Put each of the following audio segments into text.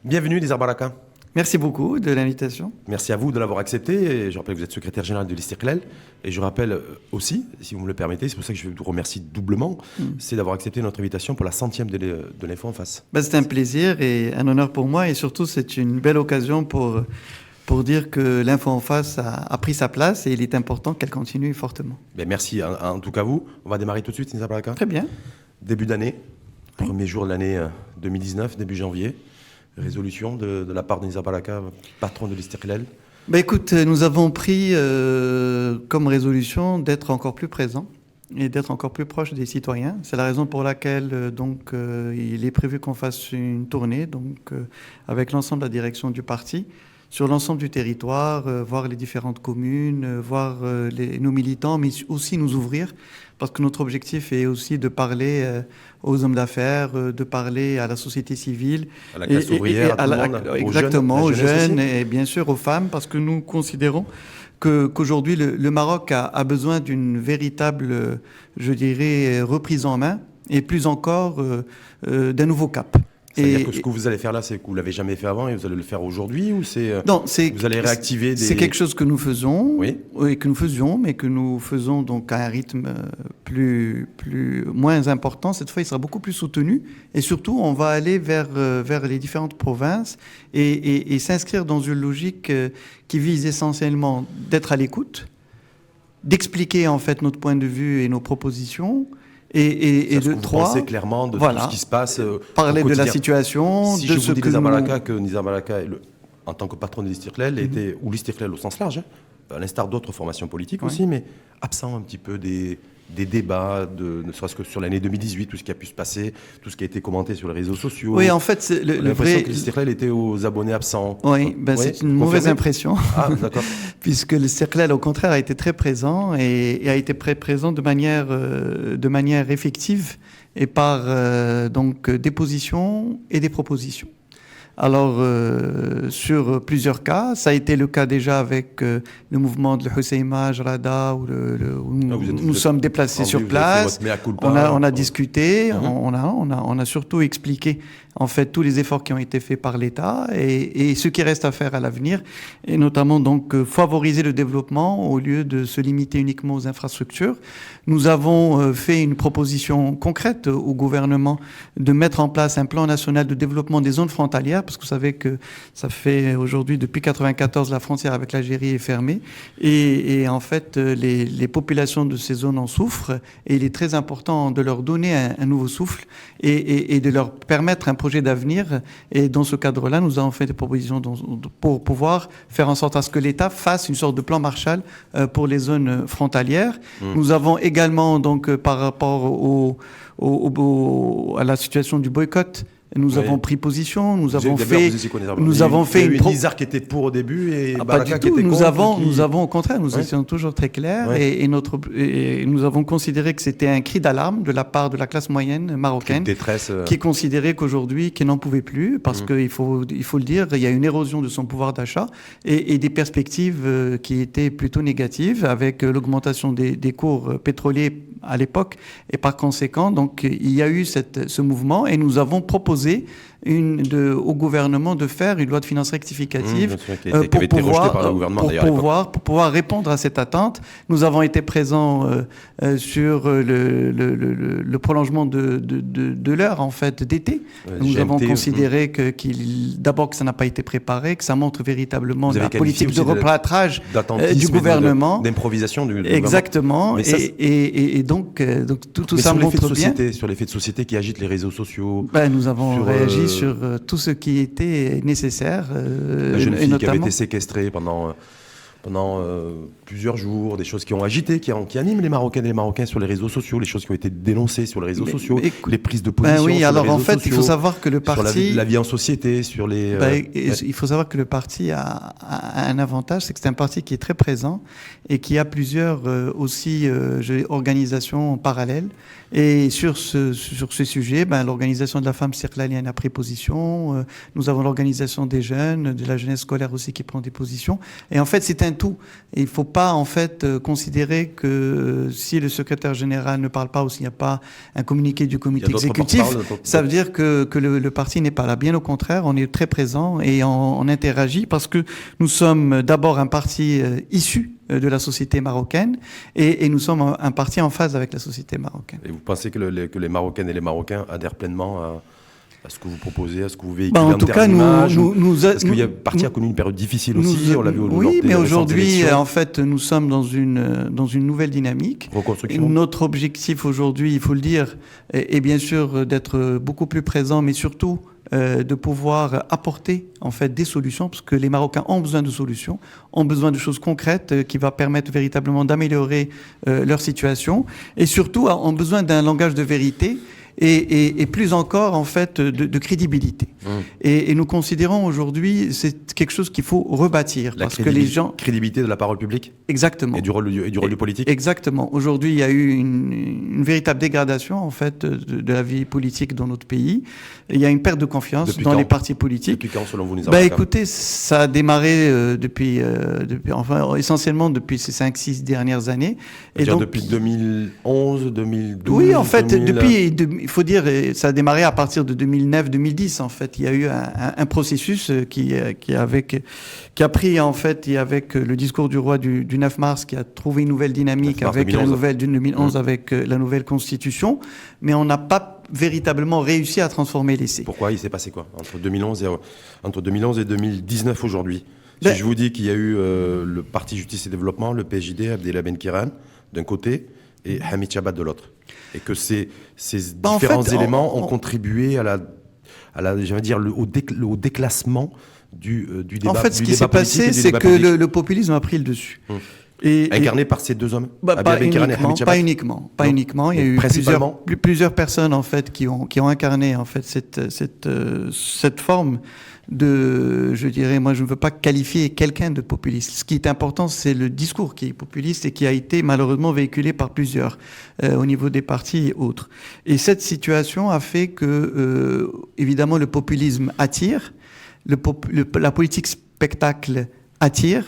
Bienvenue Nizar Baraka. Merci beaucoup de l'invitation. Merci à vous de l'avoir accepté. Et je rappelle que vous êtes secrétaire général de l'Istiqlal. Et je rappelle aussi, si vous me le permettez, c'est pour ça que je vous remercie doublement, c'est d'avoir accepté notre invitation pour la 100e de l'Info en face. C'est un plaisir et un honneur pour moi. Et surtout, c'est une belle occasion pour dire que l'Info en face a pris sa place et il est important qu'elle continue fortement. Merci en tout cas vous. On va démarrer tout de suite, Nizar Baraka. Très bien. Début d'année, premier jour de l'année 2019, début janvier. Résolution de la part de Nizar Baraka, patron de l'Istiqlal. Écoute, nous avons pris comme résolution d'être encore plus présents et d'être encore plus proche des citoyens. C'est la raison pour laquelle il est prévu qu'on fasse une tournée avec l'ensemble de la direction du parti sur l'ensemble du territoire, voir les différentes communes, voir nos militants, mais aussi nous ouvrir, parce que notre objectif est aussi de parler aux hommes d'affaires, de parler à la société civile. À la classe ouvrière, à tout le monde, exactement, aux jeunes et bien sûr aux femmes, parce que nous considérons qu'aujourd'hui le Maroc a besoin d'une véritable, je dirais, reprise en main, et plus encore d'un nouveau cap. C'est-à-dire que ce que vous allez faire là, c'est que vous ne l'avez jamais fait avant et vous allez le faire aujourd'hui, ou vous allez réactiver des... C'est quelque chose que nous faisons, oui, que nous faisions, mais que nous faisons donc à un rythme moins important. Cette fois, il sera beaucoup plus soutenu et surtout, on va aller vers les différentes provinces et s'inscrire dans une logique qui vise essentiellement d'être à l'écoute, d'expliquer en fait notre point de vue et nos propositions. Et de trois, pensez clairement de tout ce qui se passe parler de la situation, si de je ce vous dis que Nizar Baraka en tant que patron de l'Istiqlal était, ou l'Istiqlal au sens large, à l'instar d'autres formations politiques aussi, mais absent un petit peu des débats, ne serait-ce que sur l'année 2018, tout ce qui a pu se passer, tout ce qui a été commenté sur les réseaux sociaux. Oui, en fait, c'est le vrai... que l'Istiqlal était aux abonnés absents. Oui, c'est une mauvaise impression. Ah, d'accord. Puisque l'Istiqlal, au contraire, a été très présent et a été très présent de manière effective et par des positions et des propositions. Alors, sur plusieurs cas, ça a été le cas déjà avec le mouvement de l'Husseima, Jrada, où nous sommes déplacés sur place. On a discuté, on a surtout expliqué en fait tous les efforts qui ont été faits par l'État et ce qui reste à faire à l'avenir, et notamment donc favoriser le développement au lieu de se limiter uniquement aux infrastructures. Nous avons fait une proposition concrète au gouvernement de mettre en place un plan national de développement des zones frontalières, parce que vous savez que ça fait aujourd'hui, depuis 1994, la frontière avec l'Algérie est fermée. Et en fait, les populations de ces zones en souffrent. Et il est très important de leur donner un nouveau souffle et de leur permettre un projet d'avenir. Et dans ce cadre-là, nous avons fait des propositions pour pouvoir faire en sorte à ce que l'État fasse une sorte de plan Marshall pour les zones frontalières. Nous avons également, donc, par rapport à la situation du boycott, nous avons pris position, nous avons fait une Nizar qui était pour au début et Baraka qui était contre. Nous avons au contraire, nous étions toujours très clairs et nous avons considéré que c'était un cri d'alarme de la part de la classe moyenne marocaine, qui considérait qu'aujourd'hui, qui n'en pouvait plus, parce qu'il faut le dire, il y a une érosion de son pouvoir d'achat et des perspectives qui étaient plutôt négatives avec l'augmentation des cours pétroliers à l'époque, et par conséquent, donc, il y a eu ce mouvement et nous avons proposé au gouvernement de faire une loi de finances rectificative pour pouvoir répondre à cette attente. Nous avons été présents sur le prolongement de l'heure en fait d'été. Nous avons considéré d'abord que ça n'a pas été préparé, que ça montre véritablement la politique de replâtrage du gouvernement, d'improvisation du gouvernement. Exactement. Et donc tout ça montre bien. Sur l'effet de société qui agite les réseaux sociaux. Nous avons réagi sur tout ce qui était nécessaire. La jeune fille qui avait été séquestrée pendant plusieurs jours, des choses qui ont agité, qui animent les Marocaines et les Marocains sur les réseaux sociaux, les choses qui ont été dénoncées sur les réseaux sociaux, les prises de position oui, sur alors les réseaux en fait, sociaux, il faut savoir que le parti, sur la vie en société, sur les... il faut savoir que le parti a un avantage, c'est que c'est un parti qui est très présent et qui a plusieurs aussi organisations en parallèle. Et sur ce sujet, l'organisation de la femme circlalienne a pris position. Nous avons l'organisation des jeunes, de la jeunesse scolaire aussi qui prend des positions. Et en fait, c'est un tout. Et il faut pas en fait considérer que si le secrétaire général ne parle pas ou s'il n'y a pas un communiqué du comité exécutif, ça veut dire que le parti n'est pas là. Bien au contraire, on est très présent et on interagit parce que nous sommes d'abord un parti issu de la société marocaine et nous sommes un parti en phase avec la société marocaine. Et vous pensez que les Marocaines et les Marocains adhèrent pleinement à ce que vous proposez, à ce que vous véhiculez en tout cas, parce qu'il y a parti a connu une période difficile aussi, on l'a vu au oui, mais aujourd'hui, en fait, nous sommes dans une nouvelle dynamique. Reconstruction. Notre objectif aujourd'hui, il faut le dire, est bien sûr d'être beaucoup plus présent, mais surtout de pouvoir apporter en fait des solutions, parce que les Marocains ont besoin de solutions, ont besoin de choses concrètes qui va permettre véritablement d'améliorer leur situation, et surtout ont besoin d'un langage de vérité. Et plus encore en fait de crédibilité. Et nous considérons aujourd'hui c'est quelque chose qu'il faut rebâtir parce que les gens crédibilité de la parole publique. Exactement. Et du rôle du politique. Exactement. Aujourd'hui, il y a eu une véritable dégradation en fait de la vie politique dans notre pays. Il y a une perte de confiance dans les partis politiques. Depuis quand, selon vous, écoutez, ça a démarré depuis essentiellement depuis ces 5-6 dernières années. Et donc depuis 2011, 2012. Oui, en fait, il faut dire, ça a démarré à partir de 2009-2010. En fait, il y a eu un processus qui a pris en fait, et avec le discours du roi du 9 mars, qui a trouvé une nouvelle dynamique avec 2011. La nouvelle du 2011, avec la nouvelle constitution, mais on n'a pas véritablement réussi à transformer l'essai. Pourquoi? Il s'est passé quoi entre 2011 et 2019 aujourd'hui? Si je vous dis qu'il y a eu le Parti Justice et Développement, le PJD, Abdellah Benkiran d'un côté et Hamid Chabat de l'autre, et que ces différents éléments ont contribué au déclassement du débat. En fait, ce qui s'est passé, c'est que le populisme a pris le dessus. Incarné par ces deux hommes. Pas uniquement. Il y a eu plusieurs personnes en fait qui ont incarné en fait cette forme de, je dirais, moi je ne veux pas qualifier quelqu'un de populiste. Ce qui est important, c'est le discours qui est populiste et qui a été malheureusement véhiculé par plusieurs au niveau des partis et autres. Et cette situation a fait que, évidemment, le populisme attire, la politique spectacle attire,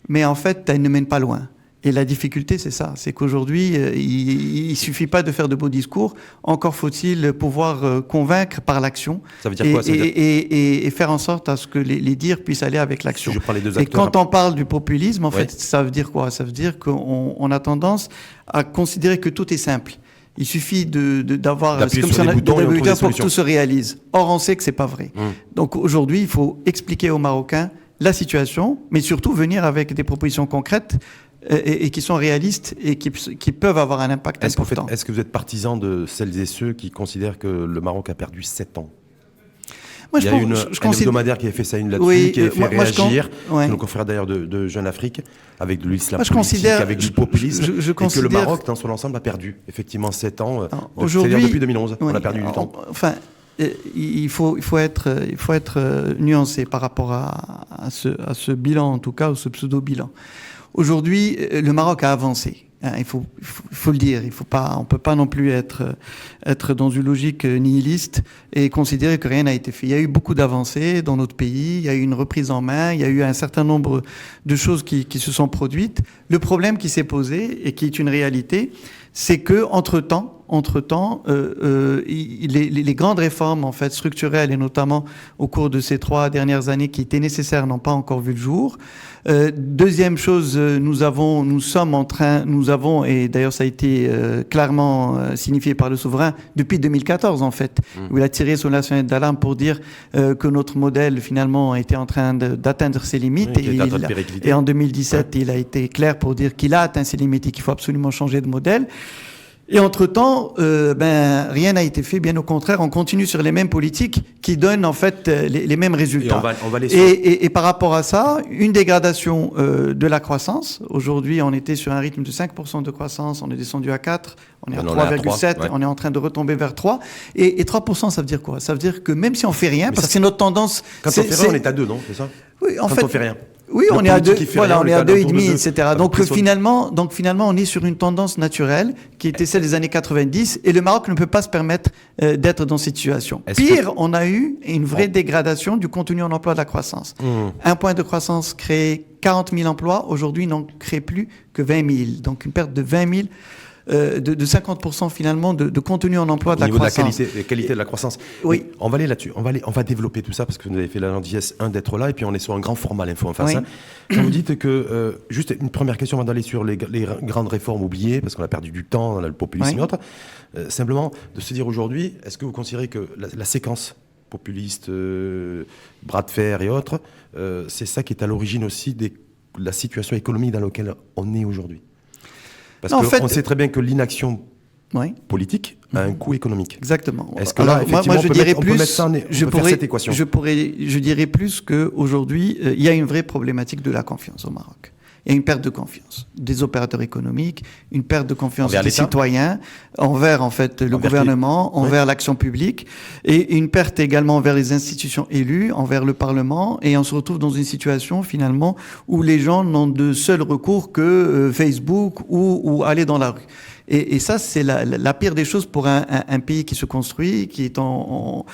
mais en fait, elle ne mène pas loin. Et la difficulté, c'est ça, c'est qu'aujourd'hui, il suffit pas de faire de beaux discours, encore faut-il pouvoir convaincre par l'action. Ça veut dire quoi, et faire en sorte à ce que les dires puissent aller avec l'action. Si et quand on parle du populisme, en fait, ça veut dire quoi? Ça veut dire qu'on a tendance à considérer que tout est simple. Il suffit d'avoir, c'est comme si on avait des boutons pour que tout se réalise. Or, on sait que c'est pas vrai. Donc aujourd'hui, il faut expliquer aux Marocains la situation, mais surtout venir avec des propositions concrètes et qui sont réalistes et qui peuvent avoir un impact important. Est-ce que vous êtes partisan de celles et ceux qui considèrent que le Maroc a perdu 7 ans? Moi, il y a un hebdomadaire qui a fait ça là-dessus, qui a fait réagir, nos confrères d'ailleurs de Jeune Afrique, avec de l'islam politique, avec du populisme, et que le Maroc, dans son ensemble, a perdu effectivement 7 ans, c'est-à-dire depuis 2011, on a perdu du temps. Enfin, il faut être nuancé par rapport à ce bilan, en tout cas, ou ce pseudo-bilan. Aujourd'hui, le Maroc a avancé. Il faut le dire. On peut pas non plus être dans une logique nihiliste et considérer que rien n'a été fait. Il y a eu beaucoup d'avancées dans notre pays. Il y a eu une reprise en main. Il y a eu un certain nombre de choses qui se sont produites. Le problème qui s'est posé et qui est une réalité, c'est que entre-temps, les grandes réformes en fait structurelles et notamment au cours de ces 3 dernières années qui étaient nécessaires n'ont pas encore vu le jour. Deuxième chose, nous avons et d'ailleurs ça a été clairement signifié par le souverain depuis 2014 en fait, où il a tiré son sonnette d'alarme pour dire que notre modèle finalement était en train d'atteindre ses limites, et en 2017 il a été clair pour dire qu'il a atteint ses limites et qu'il faut absolument changer de modèle. Et entre-temps, rien n'a été fait. Bien au contraire, on continue sur les mêmes politiques qui donnent en fait les mêmes résultats. Et par rapport à ça, une dégradation de la croissance. Aujourd'hui, on était sur un rythme de 5% de croissance, on est descendu à 4, on est à 3,7, on est en train de retomber vers 3. Et 3%, ça veut dire quoi? Ça veut dire que même si on fait rien, parce que c'est notre tendance... Quand on fait rien, on est à 2, non? C'est ça? Oui, quand on fait rien. Oui, on est à 2, voilà, on est à 2,5, etc. Donc finalement, on est sur une tendance naturelle qui était celle des années 90 et le Maroc ne peut pas se permettre d'être dans cette situation. Pire, on a eu une vraie dégradation du contenu en emploi de la croissance. Un point de croissance créé 40 000 emplois, aujourd'hui n'en crée plus que 20 000. Donc une perte de 20 000. De 50% finalement de contenu en emploi de la croissance. Au niveau de la qualité de la croissance. Oui. On va aller là-dessus. On va développer tout ça parce que vous avez fait la gentillesse d'être là et puis on est sur un grand format l'info en face. Oui. Quand vous dites que juste une première question avant d'aller sur les grandes réformes oubliées parce qu'on a perdu du temps dans le populisme et autres. Simplement de se dire aujourd'hui, est-ce que vous considérez que la séquence populiste, bras de fer et autres, c'est ça qui est à l'origine aussi de la situation économique dans laquelle on est aujourd'hui? Parce qu'on sait très bien que l'inaction politique a un coût économique. Exactement. Est-ce que là, effectivement, je dirais plus qu'aujourd'hui, il y a une vraie problématique de la confiance au Maroc. Il y a une perte de confiance des opérateurs économiques, une perte de confiance des citoyens envers en fait le gouvernement, envers l'action publique, et une perte également envers les institutions élues, envers le Parlement, et on se retrouve dans une situation finalement où les gens n'ont de seul recours que Facebook ou aller dans la rue. Et ça, c'est la pire des choses pour un pays qui se construit, qui est en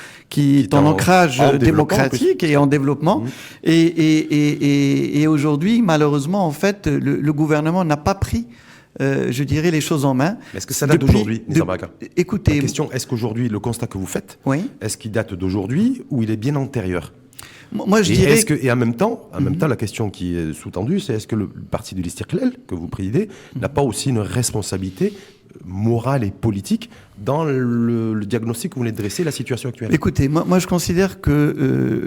ancrage démocratique et en développement. Et aujourd'hui, malheureusement, en fait, le gouvernement n'a pas pris, je dirais, les choses en main. Mais est-ce que ça date d'aujourd'hui, Nizar Baraka ? Écoutez, la question, est-ce qu'aujourd'hui, le constat que vous faites, est-ce qu'il date d'aujourd'hui ou il est bien antérieur ? Moi, je dirais... Et en même temps, la question qui est sous-tendue, c'est est-ce que le parti de l'Istiqlal, que vous présidez, n'a pas aussi une responsabilité morale et politique dans le diagnostic que vous venez de dresser, la situation actuelle? Écoutez, moi je considère que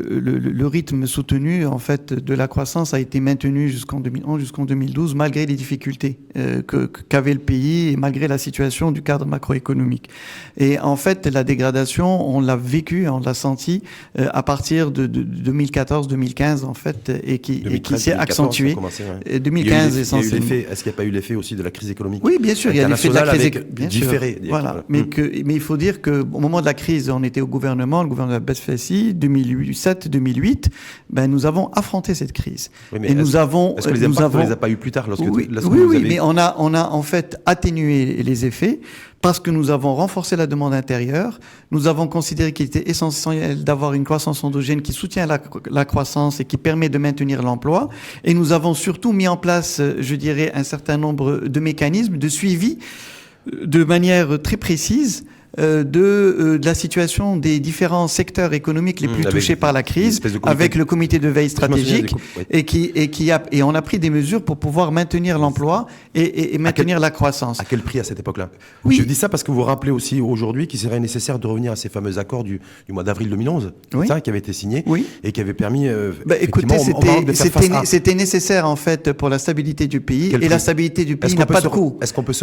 le rythme soutenu en fait de la croissance a été maintenu jusqu'en 2011, jusqu'en 2012, malgré les difficultés qu'avait le pays et malgré la situation du cadre macroéconomique. Et en fait, la dégradation, on l'a vécu, on l'a senti à partir de 2014-2015 en fait, et qui s'est accentué. 2015 essentiellement. Est-ce qu'il n'y a pas eu l'effet aussi de la crise économique? Oui, bien sûr, il y a l'effet de la crise différé. Voilà. Mais il faut dire qu'au moment de la crise, on était au gouvernement, le gouvernement de Besfassi, 2007-2008, nous avons affronté cette crise. Oui, mais est-ce que les impacts, on ne les a pas eu plus tard Oui, mais on a en fait atténué les effets parce que nous avons renforcé la demande intérieure. Nous avons considéré qu'il était essentiel d'avoir une croissance endogène qui soutient la croissance et qui permet de maintenir l'emploi. Et nous avons surtout mis en place, je dirais, un certain nombre de mécanismes de suivi de manière très précise de la situation des différents secteurs économiques les plus touchés par la crise, avec le comité de veille stratégique, et on a pris des mesures pour pouvoir maintenir l'emploi et maintenir la croissance. À quel prix à cette époque-là? Oui. Je dis ça parce que vous rappelez aussi aujourd'hui qu'il serait nécessaire de revenir à ces fameux accords du mois d'avril 2011, ça, qui avaient été signés et qui avaient permis écoutez, c'était nécessaire en fait pour la stabilité du pays, et la stabilité du pays n'a pas de coût.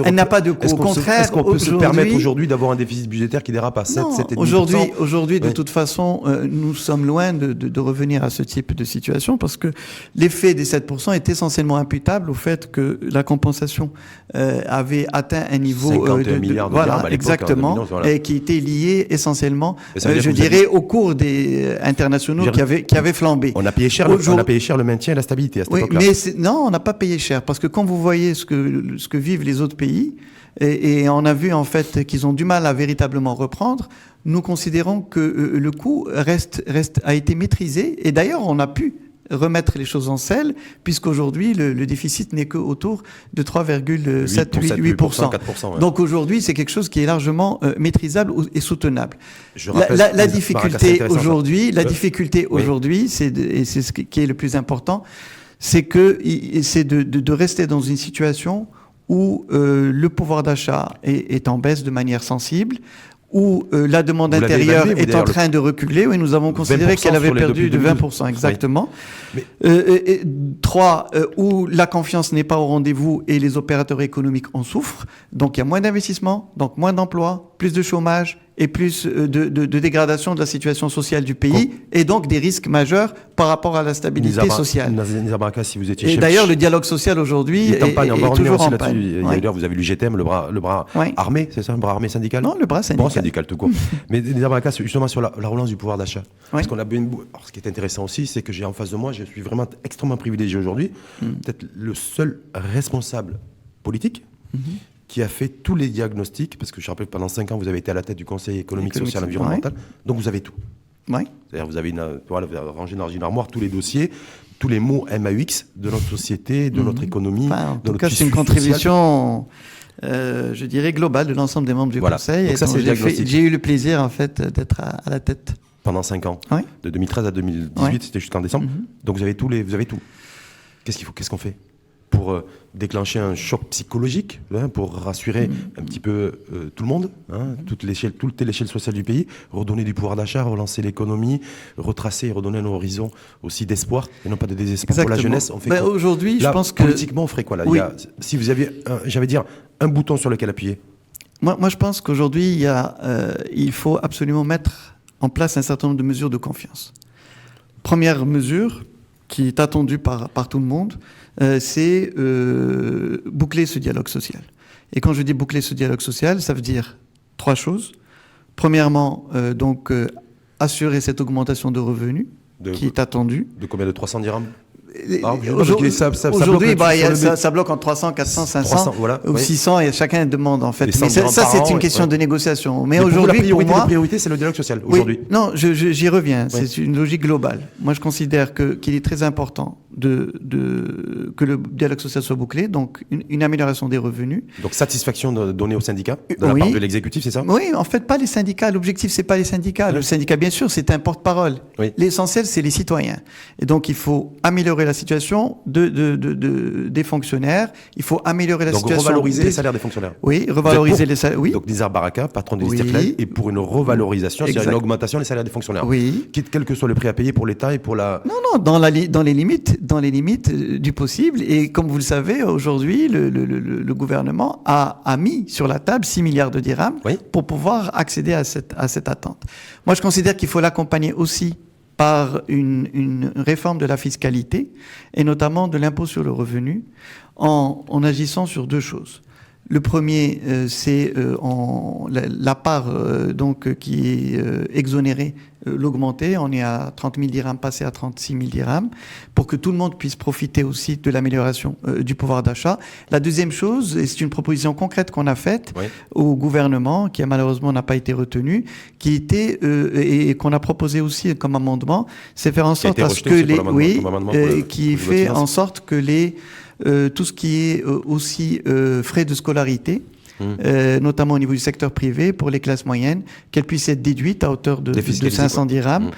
Elle n'a pas de coût. Au contraire, est-ce qu'on peut se permettre aujourd'hui d'avoir un déficit budgétaire qui dérape à 7, 7,5%. Aujourd'hui, de toute façon, nous sommes loin de revenir à ce type de situation parce que l'effet des 7% est essentiellement imputable au fait que la compensation avait atteint un niveau 51 milliards de voilà, dirhams à l'époque, exactement, 2011, voilà. Et qui était lié essentiellement, je dirais, au cours des internationaux qui avaient flambé. On a payé cher le maintien et la stabilité à cette époque-là. Mais non, on n'a pas payé cher parce que quand vous voyez ce que vivent les autres pays, et on a vu en fait qu'ils ont du mal à véritablement reprendre. Nous considérons que le coût a été maîtrisé, et d'ailleurs on a pu remettre les choses en selle, puisqu'aujourd'hui le déficit n'est qu'autour de 3,7-8%. 4%. Donc aujourd'hui c'est quelque chose qui est largement maîtrisable et soutenable. La difficulté aujourd'hui, c'est ce qui est le plus important, c'est de rester dans une situation où le pouvoir d'achat est en baisse de manière sensible, où la demande Vous l'avez intérieure évalué, vous, est en d'ailleurs, train de reculer. Oui, nous avons considéré 20% qu'elle avait sur les perdu de depuis 20%, exactement. Mais- 3, où la confiance n'est pas au rendez-vous et les opérateurs économiques en souffrent. Donc il y a moins d'investissements, donc moins d'emplois, plus de chômage et plus de dégradation de la situation sociale du pays et donc des risques majeurs par rapport à la stabilité sociale. Nizar Baraka, si vous étiez Et chef... d'ailleurs, le dialogue social aujourd'hui il est en panne, on va est revenir toujours aussi en là-dessus. panne. Ouais. D'ailleurs, vous avez lu GTM, le bras Ouais. armé, c'est ça, le bras armé syndical? Non, le bras syndical. Bras syndical, tout court. Mais Nizar Baraka, justement sur la relance du pouvoir d'achat. Parce Ouais. qu'on a bien... Alors, ce qui est intéressant aussi, c'est que j'ai en face de moi, je suis vraiment extrêmement privilégié aujourd'hui, peut-être le seul responsable politique qui a fait tous les diagnostics, parce que je rappelle que pendant 5 ans, vous avez été à la tête du Conseil économique, social, environnemental, donc vous avez tout. Ouais. C'est-à-dire vous avez voilà, vous avez rangé dans une armoire tous les dossiers, tous les mots MAX de notre société, de notre économie, Enfin, en de tout notre cas, c'est une tissu social. contribution, je dirais, globale de l'ensemble des membres du Voilà. Conseil. Donc Et ça, donc, c'est le diagnostic. j'ai eu le plaisir, en fait, d'être à la tête. Pendant 5 ans, Ouais. de 2013 à 2018, Ouais. c'était jusqu'en décembre. Donc vous avez tout. Qu'est-ce qu'on fait pour déclencher un choc psychologique, hein, pour rassurer un petit peu tout le monde, hein, toute l'échelle sociale du pays, redonner du pouvoir d'achat, relancer l'économie, retracer et redonner un horizon aussi d'espoir et non pas de désespoir pour la jeunesse. On fait quoi aujourd'hui, là, je pense que... politiquement, on ferait quoi là? Oui. Si vous aviez, j'allais dire, un bouton sur lequel appuyer. Moi, je pense qu'aujourd'hui, il faut absolument mettre en place un certain nombre de mesures de confiance. Première mesure qui est attendue par tout le monde, c'est boucler ce dialogue social. Et quand je dis boucler ce dialogue social, ça veut dire 3 choses. Premièrement, assurer cette augmentation de revenus qui est attendue. De combien? De 300 dirhams? Aujourd'hui, ça ça bloque en 300, 400, 500 300, voilà, ou oui. 600 et chacun demande en fait. Les Mais 100 ça, par c'est an, une question ouais. de négociation. Mais pour vous, aujourd'hui, pour moi, la priorité, c'est le dialogue social oui, aujourd'hui. non, j'y reviens. Oui. C'est une logique globale. Moi, je considère qu'il est très important que le dialogue social soit bouclé, donc une amélioration des revenus. Donc satisfaction donnée aux syndicats de la Oui. part de l'exécutif, c'est ça? Oui, en fait, pas les syndicats. L'objectif, c'est pas les syndicats. Le syndicat, bien sûr, c'est un porte-parole. Oui. L'essentiel, c'est les citoyens. Et donc, il faut améliorer la situation des fonctionnaires. Il faut améliorer la Donc situation. revaloriser les salaires des fonctionnaires. Oui, revaloriser les salaires. Oui. Donc Nizar Baraka, patron de Oui. l'Istiqlal, est pour une revalorisation, c'est-à-dire Exact. une augmentation des salaires des fonctionnaires. Oui. Quel que soit le prix à payer pour l'État et pour la... Non, dans les limites du possible. Et comme vous le savez, aujourd'hui, le gouvernement a mis sur la table 6 milliards de dirhams Oui. pour pouvoir accéder à cette attente. Moi, je considère qu'il faut l'accompagner aussi par une réforme de la fiscalité et notamment de l'impôt sur le revenu en agissant sur 2 choses. Le premier, c'est la part qui est exonérée, l'augmenter. On est à 30 000 dirhams, passé à 36 000 dirhams, pour que tout le monde puisse profiter aussi de l'amélioration du pouvoir d'achat. La deuxième chose, et c'est une proposition concrète qu'on a faite Oui. au gouvernement, qui malheureusement n'a pas été retenue, qui était et qu'on a proposé aussi comme amendement, c'est faire en sorte à ce que qui fait en sorte que tout ce qui est aussi frais de scolarité, notamment au niveau du secteur privé, pour les classes moyennes, qu'elles puissent être déduites à hauteur de 500 dirhams,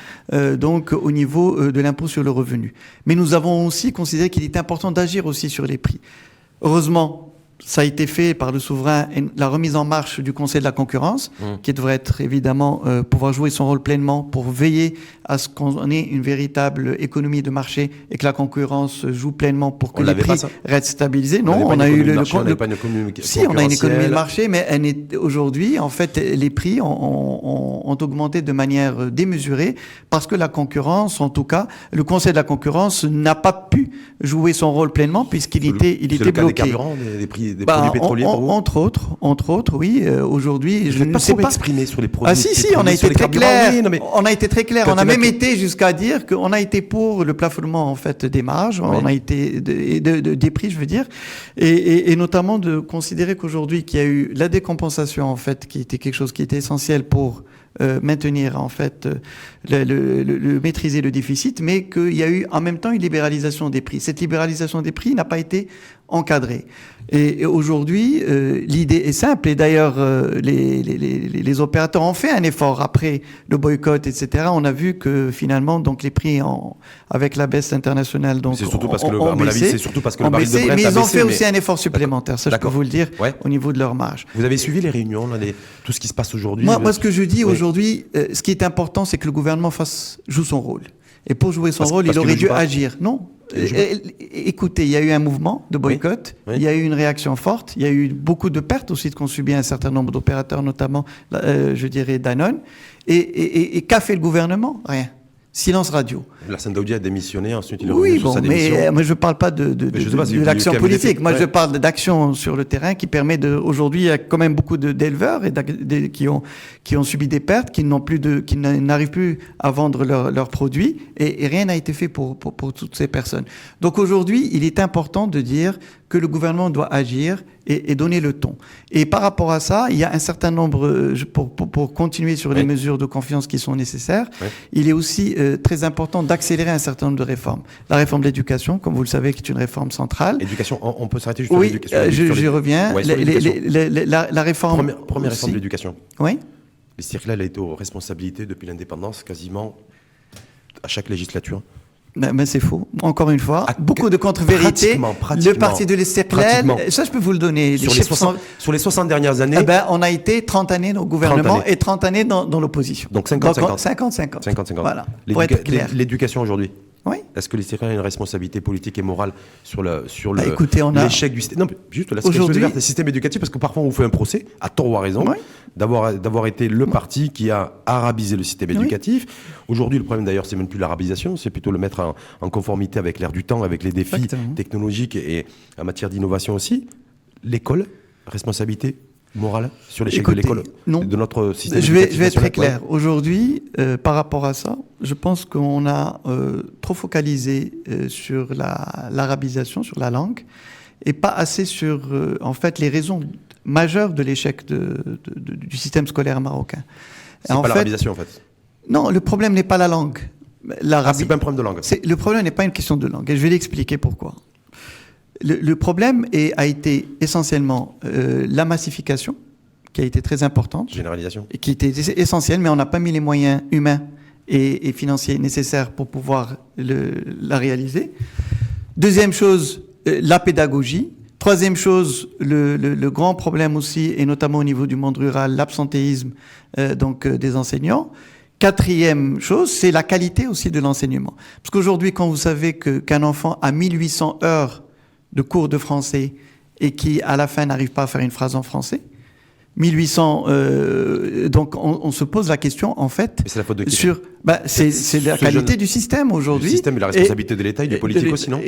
donc au niveau de l'impôt sur le revenu. Mais nous avons aussi considéré qu'il est important d'agir aussi sur les prix. Heureusement, ça a été fait par le souverain, la remise en marche du Conseil de la concurrence, qui devrait être évidemment pouvoir jouer son rôle pleinement pour veiller à ce qu'on ait une véritable économie de marché et que la concurrence joue pleinement pour que les prix restent stabilisés. Non, on a eu Si, on a une économie de marché, mais elle est aujourd'hui, en fait, les prix ont augmenté de manière démesurée parce que la concurrence, en tout cas, le Conseil de la concurrence n'a pas pu jouer son rôle pleinement puisqu'il était bloqué. Des carburants, des prix des produits pétroliers pour vous entre autres, oui. Aujourd'hui, je ne sais pas exprimer sur les produits. Ah si, on a été très clair. On a été très clair. On a même été jusqu'à dire qu'on a été pour le plafonnement en fait des marges. Oui. On a été des prix, je veux dire, et notamment de considérer qu'aujourd'hui qu'il y a eu la décompensation en fait, qui était quelque chose qui était essentiel pour maintenir en fait maîtriser le déficit, mais qu'il y a eu en même temps une libéralisation des prix. Cette libéralisation des prix n'a pas été encadré. Et aujourd'hui, l'idée est simple. Et d'ailleurs, les opérateurs ont fait un effort après le boycott, etc. On a vu que finalement, donc les prix avec la baisse internationale, donc c'est surtout parce que à mon avis, c'est surtout parce que le baril de Brent a baissé. Mais ils ont fait mais... aussi un effort supplémentaire. Ça, je peux vous le dire, au niveau de leur marge. Vous avez suivi les réunions, là, tout ce qui se passe aujourd'hui? Moi, ce que je dis aujourd'hui, ce qui est important, c'est que le gouvernement joue son rôle. Et pour jouer son rôle, il aurait dû agir. Non. Écoutez, il y a eu un mouvement de boycott, il y a eu une réaction forte, il y a eu beaucoup de pertes aussi qu'ont subi un certain nombre d'opérateurs, notamment, je dirais, Danone. Et qu'a fait le gouvernement? Rien. Silence radio. Lassane Daoudi a démissionné, ensuite il est revenu sur sa démission. Mais je ne parle pas de l'action politique. Moi, je parle d'action sur le terrain qui permet de... Aujourd'hui, il y a quand même beaucoup d'éleveurs qui ont subi des pertes, qui n'arrivent plus à vendre leurs produits, et rien n'a été fait pour toutes ces personnes. Donc aujourd'hui, il est important de dire que le gouvernement doit agir et donner le ton. Et par rapport à ça, il y a un certain nombre, pour continuer sur les mesures de confiance qui sont nécessaires, il est aussi très important d'accélérer un certain nombre de réformes. La réforme de l'éducation, comme vous le savez, qui est une réforme centrale. Éducation, on peut s'arrêter juste sur l'éducation. Oui, j'y reviens. La réforme... Première réforme de l'éducation. Oui. L'ISTICLEL a été aux responsabilités depuis l'indépendance, quasiment à chaque législature. Mais c'est faux. Encore une fois, beaucoup de contre-vérités. Le parti de l'ISTICLEL, ça je peux vous le donner. Sur les 60 dernières années, on a été 30 années au gouvernement et 30 années dans l'opposition. Donc 50-50. 50-50. Voilà. L'éducation aujourd'hui. Oui. Est-ce que l'ISTICLEL a une responsabilité politique et morale sur l'échec du système? Non, juste la situation du système éducatif, parce que parfois on vous fait un procès, à tort ou à raison, d'avoir été le parti qui a arabisé le système éducatif. Aujourd'hui, le problème d'ailleurs, c'est même plus l'arabisation, c'est plutôt le mettre en conformité avec l'ère du temps, avec les défis technologiques et en matière d'innovation aussi. L'école, responsabilité morale sur l'échec de l'école, de notre système éducatif. Je vais être très clair. Aujourd'hui, par rapport à ça, je pense qu'on a trop focalisé sur l'arabisation, sur la langue, et pas assez sur, en fait, les raisons majeures de l'échec du système scolaire marocain. C'est pas l'arabisation, en fait. Non, le problème n'est pas la langue. C'est pas un problème de langue. Le problème n'est pas une question de langue, et je vais l'expliquer pourquoi. Le problème a été essentiellement la massification, qui a été très importante. Généralisation. Et qui était essentielle, mais on n'a pas mis les moyens humains et financiers nécessaires pour pouvoir la réaliser. Deuxième chose, la pédagogie. Troisième chose, le grand problème aussi, et notamment au niveau du monde rural, l'absentéisme des enseignants. Quatrième chose, c'est la qualité aussi de l'enseignement. Parce qu'aujourd'hui, quand vous savez qu'un enfant a 1800 heures de cours de français et qui, à la fin, n'arrive pas à faire une phrase en français. 1800, donc on se pose la question, en fait, c'est la faute de qui sur... c'est la qualité du système aujourd'hui. Le système et la responsabilité de l'État et du politique aussi, non?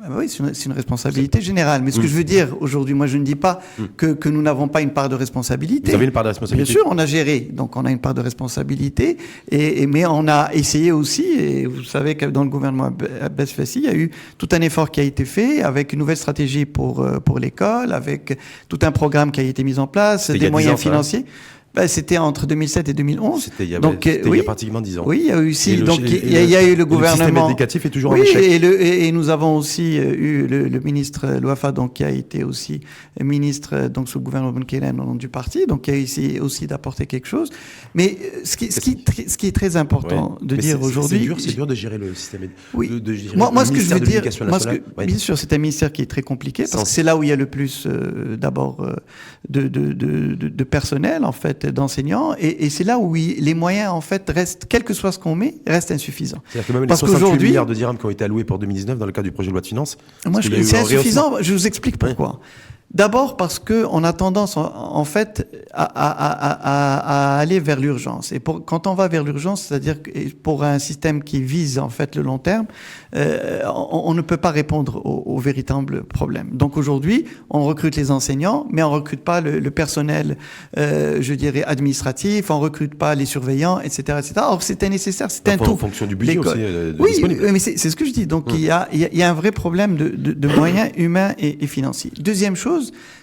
Oui, c'est une responsabilité générale. Mais ce que je veux dire aujourd'hui, moi je ne dis pas que nous n'avons pas une part de responsabilité. Vous avez une part de responsabilité? Bien sûr, on a géré, donc on a une part de responsabilité. Mais on a essayé aussi, et vous savez que dans le gouvernement Abbas Fassi, il y a eu tout un effort qui a été fait avec une nouvelle stratégie pour l'école, avec tout un programme qui a été mis en place, des moyens financiers. C'était entre 2007 et 2011. C'était il y a pratiquement 10 ans. Oui, il y a eu aussi. Il y a eu le gouvernement. Le système éducatif est toujours en échec. Et nous avons aussi eu le ministre Louafa, qui a été aussi ministre sous le gouvernement Bounkiren au nom du parti, qui a essayé aussi d'apporter quelque chose. Mais ce qui est très important de dire aujourd'hui. C'est dur de gérer le système éducatif. Oui. Moi, ce que je veux dire, bien sûr, c'est un ministère qui est très compliqué parce que c'est là où il y a le plus d'abord de personnel en fait, d'enseignants, et c'est là où les moyens en fait restent, quel que soit ce qu'on met, restent insuffisants. C'est-à-dire que même les 68 milliards de dirhams qui ont été alloués pour 2019 dans le cadre du projet de loi de finances, c'est insuffisant. Je vous explique pourquoi. D'abord parce qu'on a tendance, en fait, à aller vers l'urgence. Et quand on va vers l'urgence, c'est-à-dire que pour un système qui vise, en fait, le long terme, on ne peut pas répondre aux véritables problèmes. Donc aujourd'hui, on recrute les enseignants, mais on recrute pas le personnel, je dirais, administratif, on recrute pas les surveillants, etc., etc. Or, c'était nécessaire, c'est un tout. En fonction du budget aussi disponible. Oui, mais c'est ce que je dis. Donc, il y a un vrai problème de moyens humains et financiers. Deuxième chose,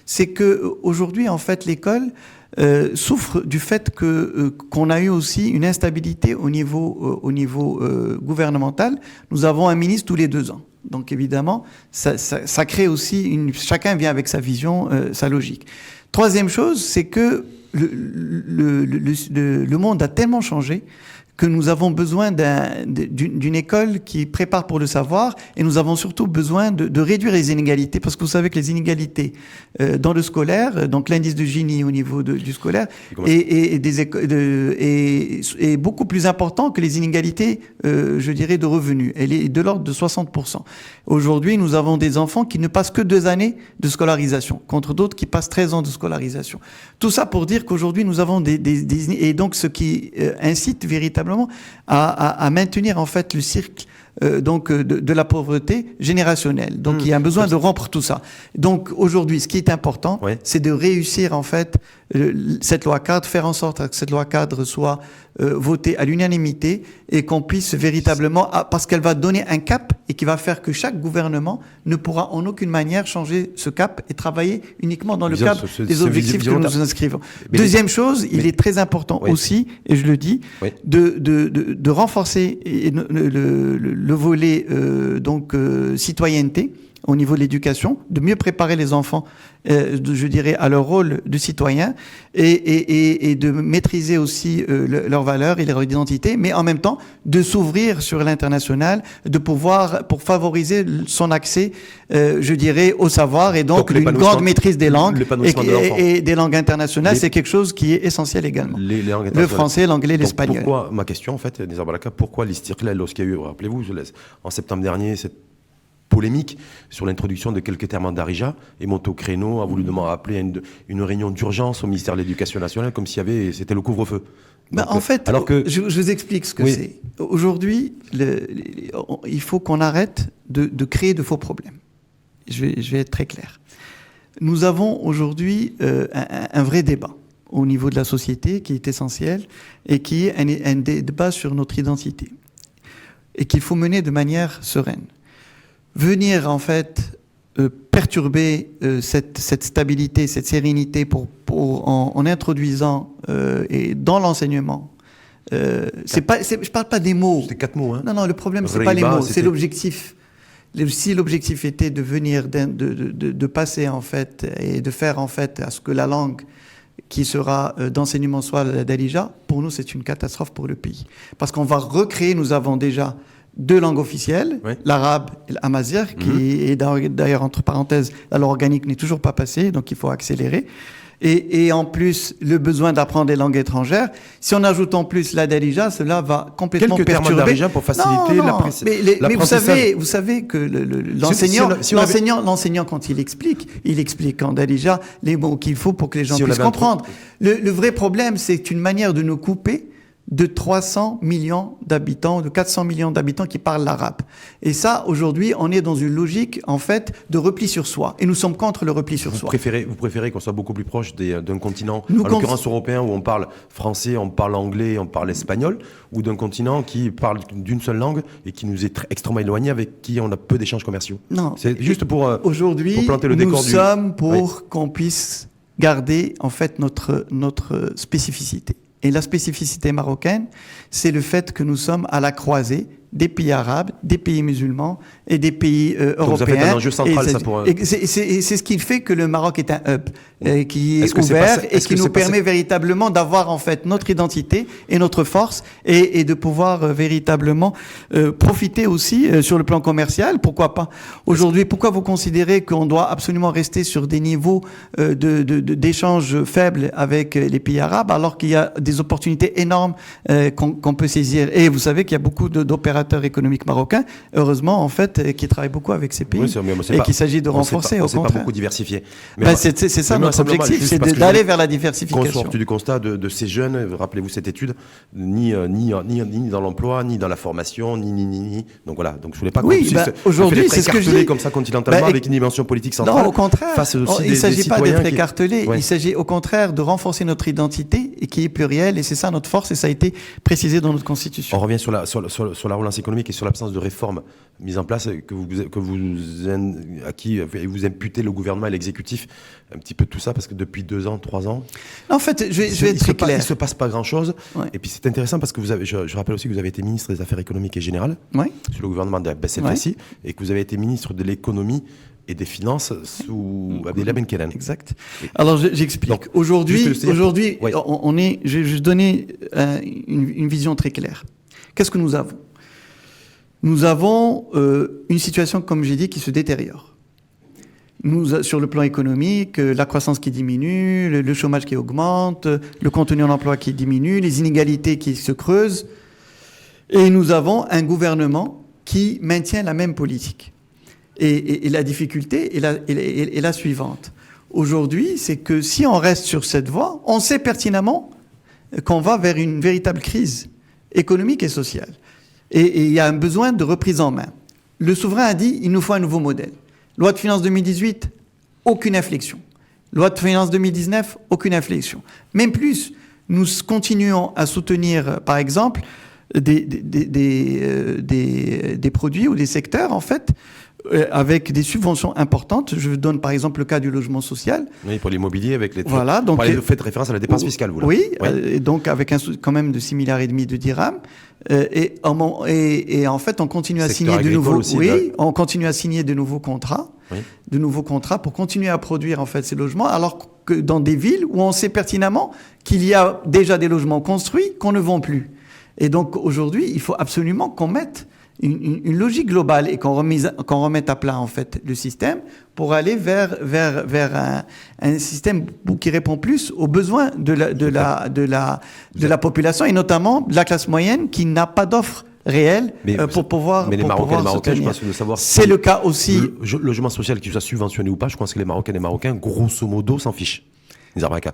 c'est que aujourd'hui, en fait, l'école souffre du fait qu'on a eu aussi une instabilité au niveau gouvernemental. Nous avons un ministre tous les 2 ans. Donc évidemment, ça crée aussi chacun vient avec sa vision, sa logique. Troisième chose, c'est que le monde a tellement changé que nous avons besoin d'une école qui prépare pour le savoir, et nous avons surtout besoin de réduire les inégalités, parce que vous savez que les inégalités dans le scolaire, donc l'indice de Gini au niveau du scolaire, est beaucoup plus important que les inégalités, je dirais, de revenus. Elle est de l'ordre de 60%. Aujourd'hui, nous avons des enfants qui ne passent que 2 années de scolarisation, contre d'autres qui passent 13 ans de scolarisation. Tout ça pour dire qu'aujourd'hui, nous avons et donc ce qui incite véritablement à maintenir en fait le cycle de la pauvreté générationnelle. Donc il y a un besoin de rompre tout ça. Donc aujourd'hui, ce qui est important, c'est de réussir en fait cette loi cadre, faire en sorte que cette loi cadre soit votée à l'unanimité et qu'on puisse véritablement, parce qu'elle va donner un cap et qui va faire que chaque gouvernement ne pourra en aucune manière changer ce cap et travailler uniquement dans le cadre des objectifs que nous nous inscrivons. Deuxième chose, il est très important aussi, et je le dis, de renforcer le volet citoyenneté au niveau de l'éducation, de mieux préparer les enfants, je dirais, à leur rôle de citoyen et de maîtriser aussi leurs valeurs et leur identité, mais en même temps de s'ouvrir sur l'international, pour favoriser son accès, je dirais, au savoir et donc une grande maîtrise des langues et des langues internationales, c'est quelque chose qui est essentiel également. Le français, l'anglais, l'espagnol. Pourquoi, ma question en fait, Nizar Baraka, pourquoi l'Istiqlal, lorsqu'il y a eu, rappelez-vous, en septembre dernier, cette polémique sur l'introduction de quelques termes d'Arija, et monté au créneau, a voulu demander appeler une réunion d'urgence au ministère de l'Éducation nationale comme si c'était le couvre-feu. Donc, en fait, alors que je vous explique ce que c'est. Aujourd'hui, il faut qu'on arrête de créer de faux problèmes. Je vais être très clair. Nous avons aujourd'hui un vrai débat au niveau de la société qui est essentiel et qui est un débat sur notre identité et qu'il faut mener de manière sereine. Venir en fait perturber cette stabilité, cette sérénité en introduisant et dans l'enseignement. Je parle pas des mots. C'était 4 mots. Hein. Non, le problème c'est pas les mots, c'est l'objectif. Si l'objectif était de venir de passer en fait et de faire en fait à ce que la langue qui sera d'enseignement soit la Darija, pour nous c'est une catastrophe pour le pays, parce qu'on va recréer. Nous avons déjà 2 langues officielles, l'arabe et l'amazigh, qui est d'ailleurs, entre parenthèses, la loi organique n'est toujours pas passée, donc il faut accélérer. Et en plus, le besoin d'apprendre des langues étrangères. Si on ajoute en plus la Darija, cela va complètement perturber. Quelques termes Darija pour faciliter l'apprentissage. Mais vous savez que l'enseignant, quand il explique en Darija les mots qu'il faut pour que les gens puissent comprendre. Le vrai problème, c'est une manière de nous couper de 300 millions d'habitants, de 400 millions d'habitants qui parlent l'arabe. Et ça, aujourd'hui, on est dans une logique, en fait, de repli sur soi. Et nous sommes contre le repli sur soi. Vous préférez qu'on soit beaucoup plus proche d'un continent, en l'occurrence européen, où on parle français, on parle anglais, on parle espagnol, ou d'un continent qui parle d'une seule langue et qui nous est extrêmement éloigné, avec qui on a peu d'échanges commerciaux? Non. C'est juste pour planter le décor. Aujourd'hui, nous sommes pour qu'on puisse garder, en fait, notre spécificité. Et la spécificité marocaine, c'est le fait que nous sommes à la croisée des pays arabes, des pays musulmans et des pays européens. Donc ça fait un enjeu central, ça, pour... C'est ce qui fait que le Maroc est un hub qui est ouvert et qui nous permet véritablement d'avoir en fait notre identité et notre force et de pouvoir véritablement profiter aussi sur le plan commercial. Pourquoi pas? Aujourd'hui, pourquoi vous considérez qu'on doit absolument rester sur des niveaux d'échanges faibles avec les pays arabes alors qu'il y a des opportunités énormes qu'on peut saisir? Et vous savez qu'il y a beaucoup d'opérateurs économiques marocains, heureusement en fait, qui travaillent beaucoup avec ces pays et qu'il s'agit de renforcer. Au contraire, pas beaucoup diversifié. C'est ça notre objectif, c'est d'aller vers la diversification. Qu'on sorte du constat de ces jeunes, rappelez-vous cette étude, ni dans l'emploi, ni dans la formation, ni. Donc voilà, donc je voulais pas qu'on aujourd'hui, c'est ce que je dis comme ça continentalement avec une dimension politique centrale. Non, au contraire, il ne s'agit pas d'être écartelé, il s'agit au contraire de renforcer notre identité et qui est pluriel, et c'est ça notre force, et ça a été précisé dans notre Constitution. On revient sur la relance économique et sur l'absence de réformes mises en place à qui vous imputez le gouvernement et l'exécutif, un petit peu de tout ça, parce que depuis 2 ans, 3 ans... En fait, je vais être très clair. Il ne se passe pas grand-chose. Ouais. Et puis c'est intéressant parce que je rappelle aussi que vous avez été ministre des Affaires économiques et générales sous le gouvernement de Bassel Fassi, et que vous avez été ministre de l'économie et des finances sous Abdellah Benkelane. Exact. Alors j'explique. Donc, aujourd'hui, je vais juste donner une vision très claire. Qu'est-ce que nous avons ? Nous avons une situation, comme j'ai dit, qui se détériore. Sur le plan économique, la croissance qui diminue, le chômage qui augmente, le contenu en emploi qui diminue, les inégalités qui se creusent. Et nous avons un gouvernement qui maintient la même politique. Et la difficulté est la suivante. Aujourd'hui, c'est que si on reste sur cette voie, on sait pertinemment qu'on va vers une véritable crise économique et sociale. Et il y a un besoin de reprise en main. Le souverain a dit, il nous faut un nouveau modèle. Loi de finances 2018, aucune inflexion. Loi de finances 2019, aucune inflexion. Même plus, nous continuons à soutenir, par exemple, des produits ou des secteurs, en fait, avec des subventions importantes. Je donne par exemple le cas du logement social. Oui, pour l'immobilier, avec les... Voilà, donc... Vous faites référence à la dépense fiscale, vous, là. Oui, donc avec quand même de 6,5 milliards de dirhams. Et en fait, on continue à signer de nouveaux... on continue à signer de nouveaux contrats. Oui. De nouveaux contrats pour continuer à produire, en fait, ces logements, alors que dans des villes où on sait pertinemment qu'il y a déjà des logements construits qu'on ne vend plus. Et donc, aujourd'hui, il faut absolument qu'on mette une logique globale et qu'on remette à plat en fait le système pour aller vers un système qui répond plus aux besoins de la population et notamment de la classe moyenne qui n'a pas d'offre réelle pour pouvoir les Marocains, je pense que de savoir c'est le cas aussi. Le logement social qui soit subventionné ou pas, je pense que les Marocaines et les Marocains grosso modo s'en fichent.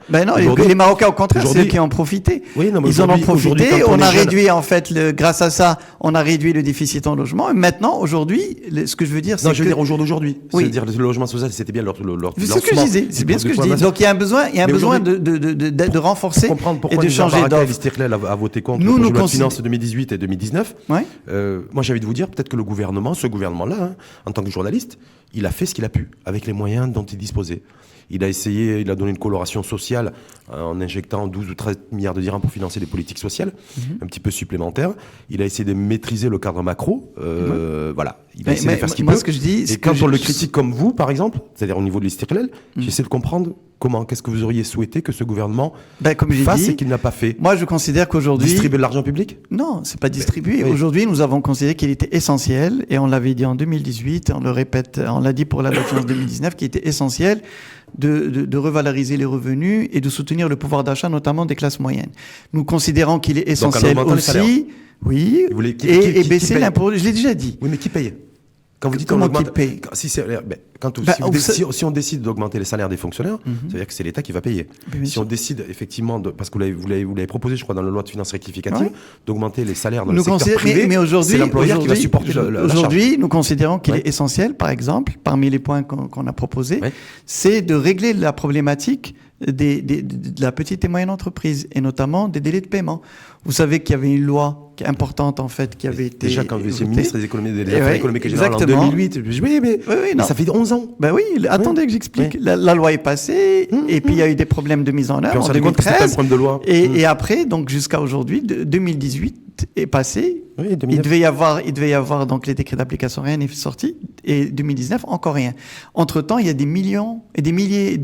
Ben non, les Marocains, au contraire, c'est eux qui en ont profité. Oui, non, ils en ont profité. On a réduit, en fait, grâce à ça, on a réduit le déficit en logement. Et maintenant, aujourd'hui, ce que je veux dire, c'est que... Non, je veux dire au jour d'aujourd'hui. Oui. C'est-à-dire le logement social, c'était bien leur c'est ce que je disais. C'est bien ce que je dis. Donc, il y a un besoin, de renforcer et de changer d'offre. L'Istiqlal a voté contre le projet de loi de finances 2018 et 2019. Moi, j'ai envie de vous dire, peut-être que ce gouvernement-là, en tant que journaliste, il a fait ce qu'il a pu, avec les moyens dont il disposait. Il a donné une coloration sociale en injectant 12 ou 13 milliards de dirhams pour financer des politiques sociales, un petit peu supplémentaires. Il a essayé de maîtriser le cadre macro. Voilà. Il a essayé de faire ce qu'il peut. Ce que je dis, et quand on le critique comme vous, par exemple, c'est-à-dire au niveau de l'Istiqlal, j'essaie de comprendre qu'est-ce que vous auriez souhaité que ce gouvernement fasse et qu'il n'a pas fait. Moi, je considère qu'aujourd'hui... Distribuer de l'argent public ? Non, c'est pas distribuer. Oui. Aujourd'hui, nous avons considéré qu'il était essentiel, et on l'avait dit en 2018, on le répète, on l'a dit pour la loi de finances 2019, qu'il était essentiel de revaloriser les revenus et de soutenir le pouvoir d'achat, notamment des classes moyennes. Nous considérons qu'il est essentiel aussi, oui, et baisser l'impôt. Je l'ai déjà dit. Oui, mais qui paye ? Quand vous dites comment qui paye ? Si on décide d'augmenter les salaires des fonctionnaires, ça veut dire que c'est l'État qui va payer. Si on décide effectivement, parce que vous l'avez proposé, je crois, dans la loi de finances rectificative, d'augmenter les salaires dans le secteur privé, c'est l'employeur qui va supporter la charge. Aujourd'hui, nous considérons qu'il est essentiel, par exemple, parmi les points qu'on a proposés, c'est de régler la problématique de la petite et moyenne entreprise, et notamment des délais de paiement. Vous savez qu'il y avait une loi importante, en fait, qui avait été... Déjà, quand vous étiez ministre des Affaires économiques et générales en 2008, mais ça fait 11 ans. Ben oui, attendez que j'explique. Oui. La loi est passée, et puis il y a eu des problèmes de mise en œuvre en 2013. De loi. Et après, donc jusqu'à aujourd'hui, 2018 est passé. Oui, il devait y avoir donc les décrets d'application, rien n'est sorti, et 2019 encore rien. Entre temps, il y a des millions et des milliers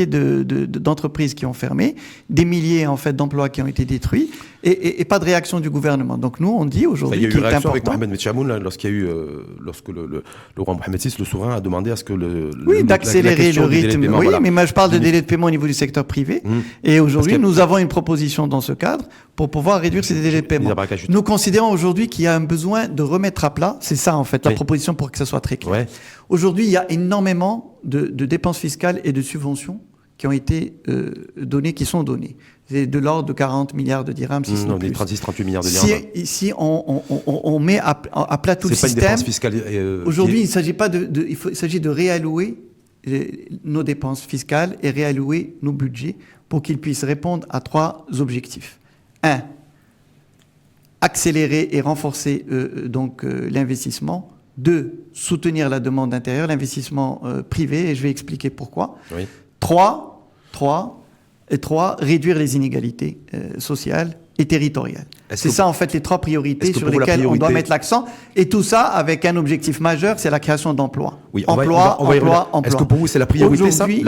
d'entreprises qui ont fermé, des milliers en fait d'emplois qui ont été détruits, et pas de réaction du gouvernement. Donc nous, on dit aujourd'hui qu'il est important. Il y a eu une réaction avec Mohamed Metchamoun lorsque le roi Mohamed VI, le souverain, a demandé à ce que d'accélérer le rythme. Oui, mais moi je parle de délai de paiement au niveau du secteur privé. Et aujourd'hui, nous avons une proposition dans ce cadre pour pouvoir réduire ces délais de paiement. Nous considérons aujourd'hui qu'il y a un besoin de remettre à plat, c'est ça en fait, la proposition pour que ça soit très clair. Ouais. Aujourd'hui, il y a énormément de dépenses fiscales et de subventions qui ont été qui sont données. C'est de l'ordre de 40 milliards de dirhams, si ce n'est plus. 36-38 milliards de dirhams. Si on met à plat tout le système, pas une dépense fiscale, aujourd'hui, il s'agit de réallouer nos dépenses fiscales et réallouer nos budgets pour qu'il puisse répondre à 3 objectifs. 1. Accélérer et renforcer l'investissement. 2. Soutenir la demande intérieure, l'investissement privé, et je vais expliquer pourquoi. Oui. 3. Réduire les inégalités sociales et territoriales. C'est ça, en fait, les 3 priorités sur lesquelles on doit mettre l'accent. Et tout ça avec un objectif majeur, c'est la création d'emplois. Oui, emploi. Est-ce que pour vous, c'est la priorité, ça oui,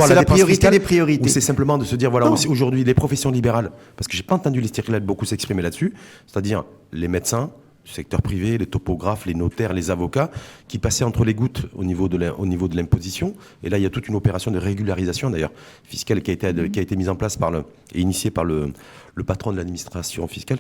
c'est la priorité des priorités. Ou c'est simplement de se dire, voilà, aujourd'hui, les professions libérales, parce que j'ai pas entendu l'Istiqlal beaucoup s'exprimer là-dessus, c'est-à-dire les médecins, du secteur privé, les topographes, les notaires, les avocats, qui passaient entre les gouttes au niveau de l'imposition. Et là, il y a toute une opération de régularisation, d'ailleurs, fiscale qui a été mise en place et initiée par le patron de l'administration fiscale.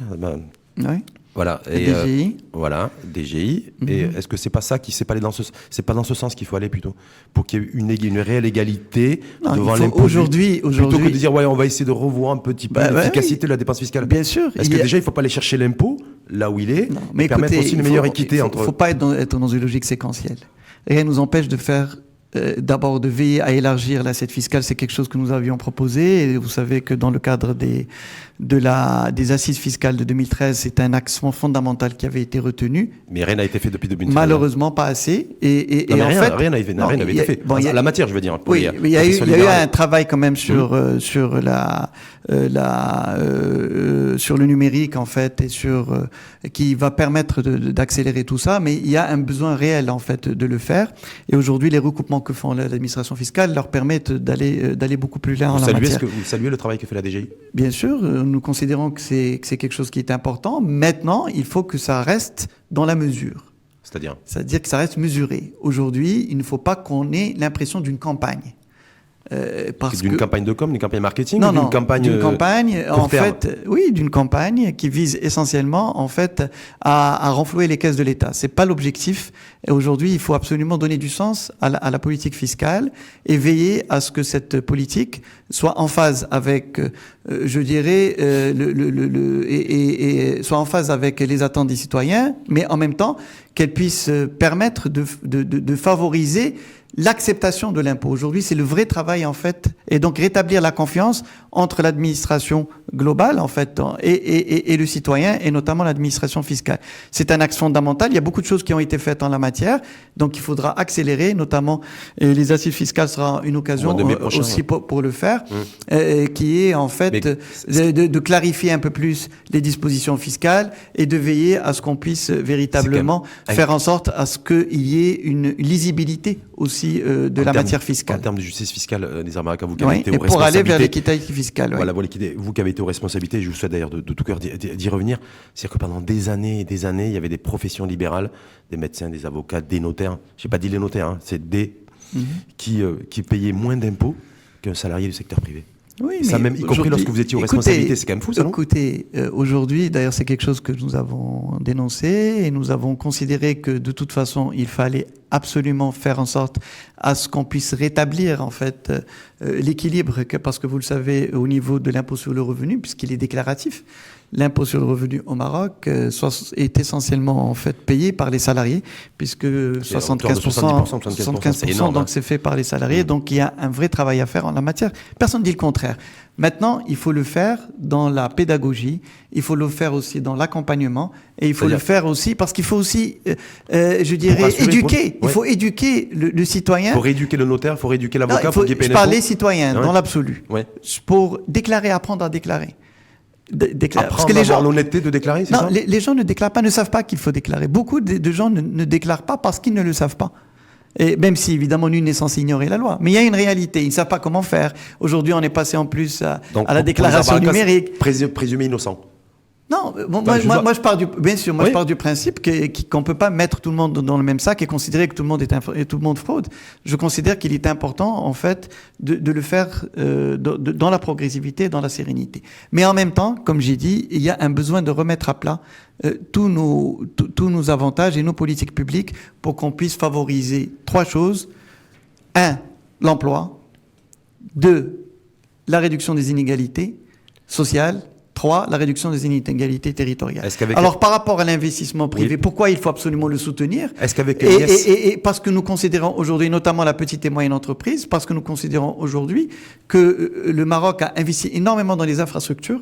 Oui. Voilà. Et DGI. Voilà, DGI. Et est-ce que c'est pas ça c'est pas dans ce sens qu'il faut aller plutôt, pour qu'il y ait une réelle égalité devant l'impôt, aujourd'hui, plutôt que de dire on va essayer de revoir un petit peu l'efficacité de la dépense fiscale. Bien sûr. Est-ce que déjà il faut pas aller chercher l'impôt là où il est, mais permettre aussi une meilleure équité entre. Il faut pas être dans une logique séquentielle. Rien ne nous empêche de faire. D'abord de veiller à élargir l'assiette fiscale, c'est quelque chose que nous avions proposé. Et vous savez que dans le cadre des assises fiscales de 2013, c'est un axe fondamental qui avait été retenu. Mais rien n'a été fait depuis 2013. Malheureusement, pas assez. Rien n'avait été fait. La matière, je veux dire. Oui, il y a eu un travail quand même sur le numérique en fait, et qui va permettre d'accélérer tout ça. Mais il y a un besoin réel en fait de le faire. Et aujourd'hui, les recoupements que font l'administration fiscale leur permettent d'aller beaucoup plus loin en la matière. Vous saluez le travail que fait la DGI ? Bien sûr, nous considérons que c'est quelque chose qui est important. Maintenant, il faut que ça reste dans la mesure. C'est-à-dire que ça reste mesuré. Aujourd'hui, il ne faut pas qu'on ait l'impression d'une campagne. D'une campagne de com, d'une campagne marketing, d'une campagne en fait, oui, d'une campagne qui vise essentiellement en fait à renflouer les caisses de l'État. C'est pas l'objectif. Et aujourd'hui, il faut absolument donner du sens à la politique fiscale et veiller à ce que cette politique soit en phase avec, je dirais, soit en phase avec les attentes des citoyens, mais en même temps qu'elle puisse permettre de favoriser l'acceptation de l'impôt. Aujourd'hui, c'est le vrai travail, en fait, et donc rétablir la confiance entre l'administration globale, en fait, et le citoyen, et notamment l'administration fiscale. C'est un axe fondamental. Il y a beaucoup de choses qui ont été faites en la matière, donc il faudra accélérer, notamment, et les assises fiscales sera une occasion aussi pour le faire, qui est, en fait, de clarifier un peu plus les dispositions fiscales et de veiller à ce qu'on puisse véritablement faire en sorte à ce qu'il y ait une lisibilité aussi de la matière fiscale. En termes de justice fiscale, Nizar Baraka, vous qui avez été aux responsabilités. Pour aller vers l'équité fiscale. Voilà, vous qui avez été aux responsabilités, je vous souhaite d'ailleurs de tout cœur d'y revenir. C'est-à-dire que pendant des années et des années, il y avait des professions libérales, des médecins, des avocats, des notaires. Je n'ai pas dit les notaires, c'est qui payaient moins d'impôts qu'un salarié du secteur privé. Oui, ça même, y compris lorsque vous étiez aux responsabilités, c'est quand même fou, ça, non ? Écoutez, aujourd'hui, d'ailleurs, c'est quelque chose que nous avons dénoncé et nous avons considéré que, de toute façon, il fallait absolument faire en sorte à ce qu'on puisse rétablir, en fait, l'équilibre, parce que vous le savez, au niveau de l'impôt sur le revenu, puisqu'il est déclaratif, l'impôt sur le revenu au Maroc est essentiellement en fait payé par les salariés, puisque 75%, donc c'est fait par les salariés. Donc il y a un vrai travail à faire en la matière. Personne ne dit le contraire. Maintenant, il faut le faire dans la pédagogie, il faut le faire aussi dans l'accompagnement, et il faut le faire aussi parce qu'il faut aussi, je dirais, éduquer. Il faut éduquer le citoyen. Il faut rééduquer le notaire, il faut rééduquer l'avocat pour qu'il paye l'impôt. Je parlais citoyen dans l'absolu. Pour déclarer, apprendre à déclarer. Parce que les gens ont l'honnêteté de déclarer, c'est ça ? Non, les gens ne déclarent pas, ne savent pas qu'il faut déclarer. Beaucoup de gens ne déclarent pas parce qu'ils ne le savent pas. Et même si, évidemment, nul n'est censé ignorer la loi. Mais il y a une réalité, ils ne savent pas comment faire. Aujourd'hui, on est passé en plus à la déclaration numérique. Présumé innocent. Non, moi je pars du principe qu'on ne peut pas mettre tout le monde dans le même sac et considérer que tout le monde fraude. Je considère qu'il est important, en fait, de le faire dans la progressivité, dans la sérénité. Mais en même temps, comme j'ai dit, il y a un besoin de remettre à plat tous nos avantages et nos politiques publiques pour qu'on puisse favoriser 3 choses. 1, l'emploi. 2, la réduction des inégalités sociales. 3, la réduction des inégalités territoriales. Qu'avec... Alors, par rapport à l'investissement privé, pourquoi il faut absolument le soutenir? Est-ce qu'avec et parce que nous considérons aujourd'hui, notamment la petite et moyenne entreprise, parce que nous considérons aujourd'hui que le Maroc a investi énormément dans les infrastructures,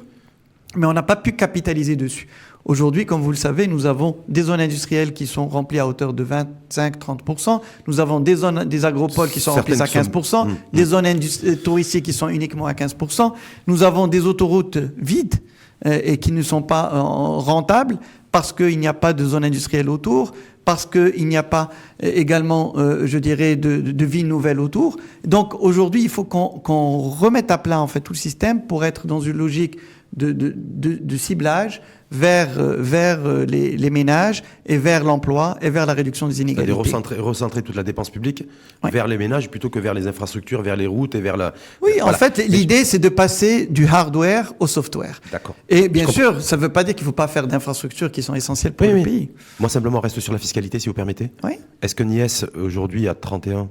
mais on n'a pas pu capitaliser dessus. Aujourd'hui, comme vous le savez, nous avons des zones industrielles qui sont remplies à hauteur de 25-30%. Nous avons des zones, des agropoles qui sont remplies à 15%, des zones touristiques qui sont uniquement à 15%. Nous avons des autoroutes vides et qui ne sont pas rentables parce qu'il n'y a pas de zone industrielle autour, parce qu'il n'y a pas également, je dirais, de vie nouvelle autour. Donc aujourd'hui, il faut qu'on remette à plat en fait tout le système pour être dans une logique de ciblage vers les ménages et vers l'emploi et vers la réduction des inégalités. C'est-à-dire recentrer toute la dépense publique vers les ménages plutôt que vers les infrastructures, vers les routes et vers la... Oui, voilà. En fait, l'idée, c'est de passer du hardware au software. D'accord. Et bien sûr, ça ne veut pas dire qu'il ne faut pas faire d'infrastructures qui sont essentielles pour le pays. Moi, simplement, reste sur la fiscalité, si vous permettez. Oui. Est-ce que Niès, aujourd'hui, à 31%,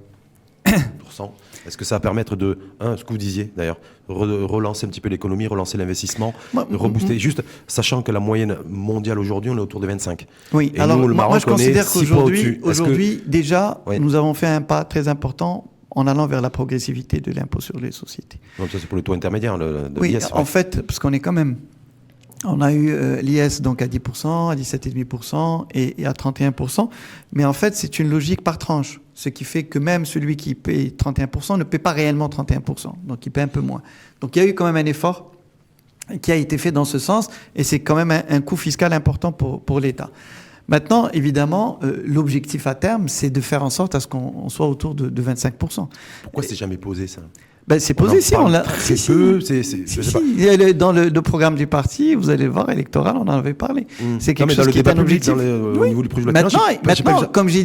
est-ce que ça va permettre de, ce que vous disiez d'ailleurs, relancer un petit peu l'économie, relancer l'investissement, rebooster, juste sachant que la moyenne mondiale aujourd'hui, on est autour de 25. Oui, et alors nous, le Maroc, moi je considère qu'aujourd'hui, déjà, nous avons fait un pas très important en allant vers la progressivité de l'impôt sur les sociétés. Donc ça c'est pour le taux intermédiaire de oui, l'IS. En fait, parce qu'on est quand même... On a eu l'IS donc à 10%, à 17,5% et à 31%. Mais en fait, c'est une logique par tranche. Ce qui fait que même celui qui paye 31% ne paie pas réellement 31%. Donc, il paie un peu moins. Donc, il y a eu quand même un effort qui a été fait dans ce sens. Et c'est quand même un coût fiscal important pour l'État. Maintenant, évidemment, l'objectif à terme, c'est de faire en sorte à ce qu'on soit autour de 25%. Pourquoi c'est jamais posé, ça ? Ben, c'est posé, si, on l'a. Très peu, je sais pas. Dans le programme du parti, vous allez voir, électoral, on en avait parlé. C'est quelque chose qui est un objectif. Au niveau du projet de loi de finances, maintenant, comme j'ai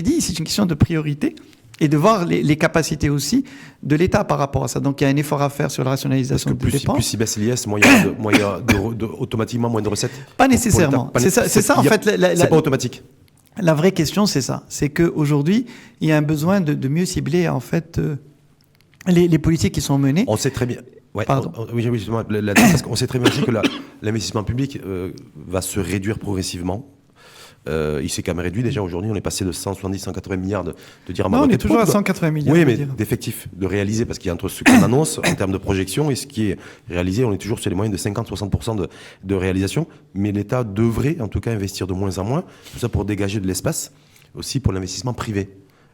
dit, c'est une question de priorité et de voir les capacités aussi de l'État par rapport à ça. Donc, il y a un effort à faire sur la rationalisation des dépenses. Plus il baisse l'IS, moins il y a automatiquement moins de recettes. Pas nécessairement. C'est ça, en fait. C'est pas automatique. La vraie question, c'est ça. C'est qu'aujourd'hui, il y a un besoin de mieux cibler, en fait, les politiques qui sont menées. On sait très bien. Ouais, Pardon. Oui, justement, parce qu'on sait très bien aussi que l'investissement public va se réduire progressivement. Il s'est quand même réduit déjà aujourd'hui. On est passé de 170, 180 milliards de dirhams. Non, on est toujours à 180 milliards. Oui, mais d'effectifs, de réalisés, parce qu'il y a entre ce qu'on annonce en termes de projection et ce qui est réalisé, on est toujours sur les moyennes de 50-60% de réalisation. Mais l'État devrait, en tout cas, investir de moins en moins. Tout ça pour dégager de l'espace, aussi pour l'investissement privé.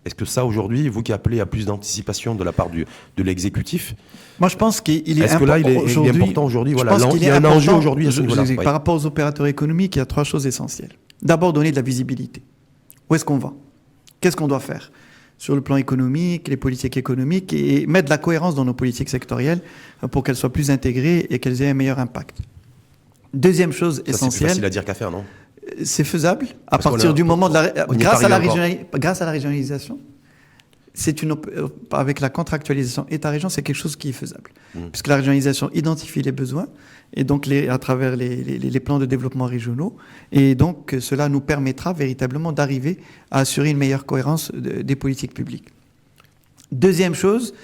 Est-ce que ça, aujourd'hui, vous qui appelez à plus d'anticipation de la part de l'exécutif, moi, je pense qu'il est important. Est-ce que là, il est important aujourd'hui? Voilà, il y a un enjeu aujourd'hui à ce niveau-là. Par rapport aux opérateurs économiques, il y a 3 choses essentielles. D'abord, donner de la visibilité. Où est-ce qu'on va? Qu'est-ce qu'on doit faire sur le plan économique, les politiques économiques, et mettre de la cohérence dans nos politiques sectorielles pour qu'elles soient plus intégrées et qu'elles aient un meilleur impact. Deuxième chose essentielle. C'est plus facile à dire qu'à faire, non? C'est faisable à partir du moment de grâce à la régionalisation. Avec la contractualisation État-région, c'est quelque chose qui est faisable. Puisque la régionalisation identifie les besoins, et donc à travers les plans de développement régionaux, et donc cela nous permettra véritablement d'arriver à assurer une meilleure cohérence des politiques publiques. Deuxième chose,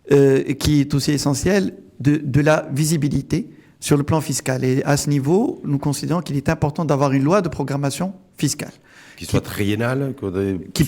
qui est aussi essentielle, de la visibilité sur le plan fiscal. Et à ce niveau, nous considérons qu'il est important d'avoir une loi de programmation fiscale. Qui soit triennale, qui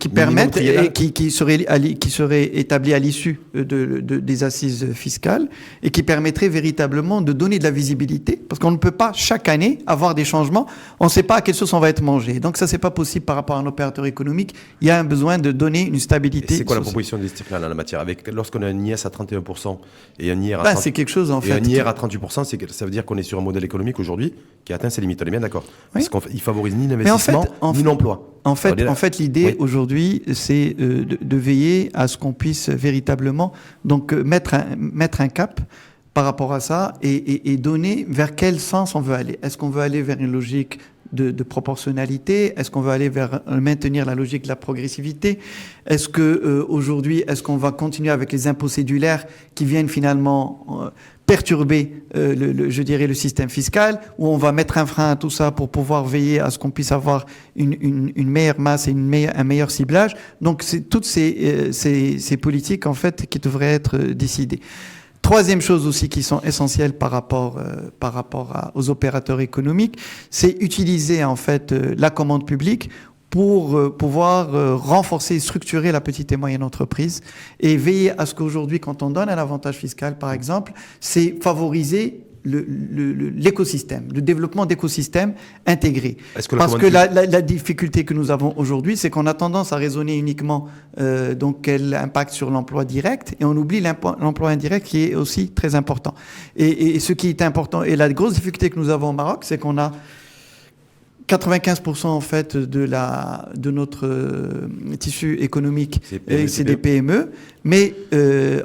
permette et qui serait établie à l'issue des assises fiscales et qui permettrait véritablement de donner de la visibilité, parce qu'on ne peut pas chaque année avoir des changements. On ne sait pas à quelle sauce on va être mangé. Donc ça, c'est pas possible par rapport à un opérateur économique. Il y a un besoin de donner une stabilité. Et c'est quoi la proposition de l'Istiqlal en la matière? Lorsqu'on a un IS à 31% et un IR à 30%, c'est quelque chose en fait. Et un IR à 38%, ça veut dire qu'on est sur un modèle économique aujourd'hui qui atteint ses limites. On est bien d'accord? Oui. Parce qu'il favorise ni l'investissement ni l'emploi. En fait, l'idée aujourd'hui, c'est de veiller à ce qu'on puisse véritablement donc mettre un cap par rapport à ça et donner vers quel sens on veut aller. Est-ce qu'on veut aller vers une logique de proportionnalité? Est-ce qu'on veut aller vers maintenir la logique de la progressivité? Est-ce que aujourd'hui, est-ce qu'on va continuer avec les impôts cédulaires qui viennent finalement perturber, je dirais, le système fiscal, où on va mettre un frein à tout ça pour pouvoir veiller à ce qu'on puisse avoir une meilleure masse et un meilleur ciblage. Donc, c'est toutes ces politiques, en fait, qui devraient être décidées. Troisième chose aussi qui sont essentielles par rapport aux opérateurs économiques, c'est utiliser en fait la commande publique pour pouvoir renforcer et structurer la petite et moyenne entreprise et veiller à ce qu'aujourd'hui, quand on donne un avantage fiscal, par exemple, c'est favoriser l'écosystème, le développement d'écosystèmes intégrés. Parce que la difficulté que nous avons aujourd'hui, c'est qu'on a tendance à raisonner uniquement donc quel impact sur l'emploi direct, et on oublie l'emploi indirect qui est aussi très important. Et ce qui est important, et la grosse difficulté que nous avons au Maroc, c'est qu'on a 95% en fait de notre tissu économique, c'est des PME, mais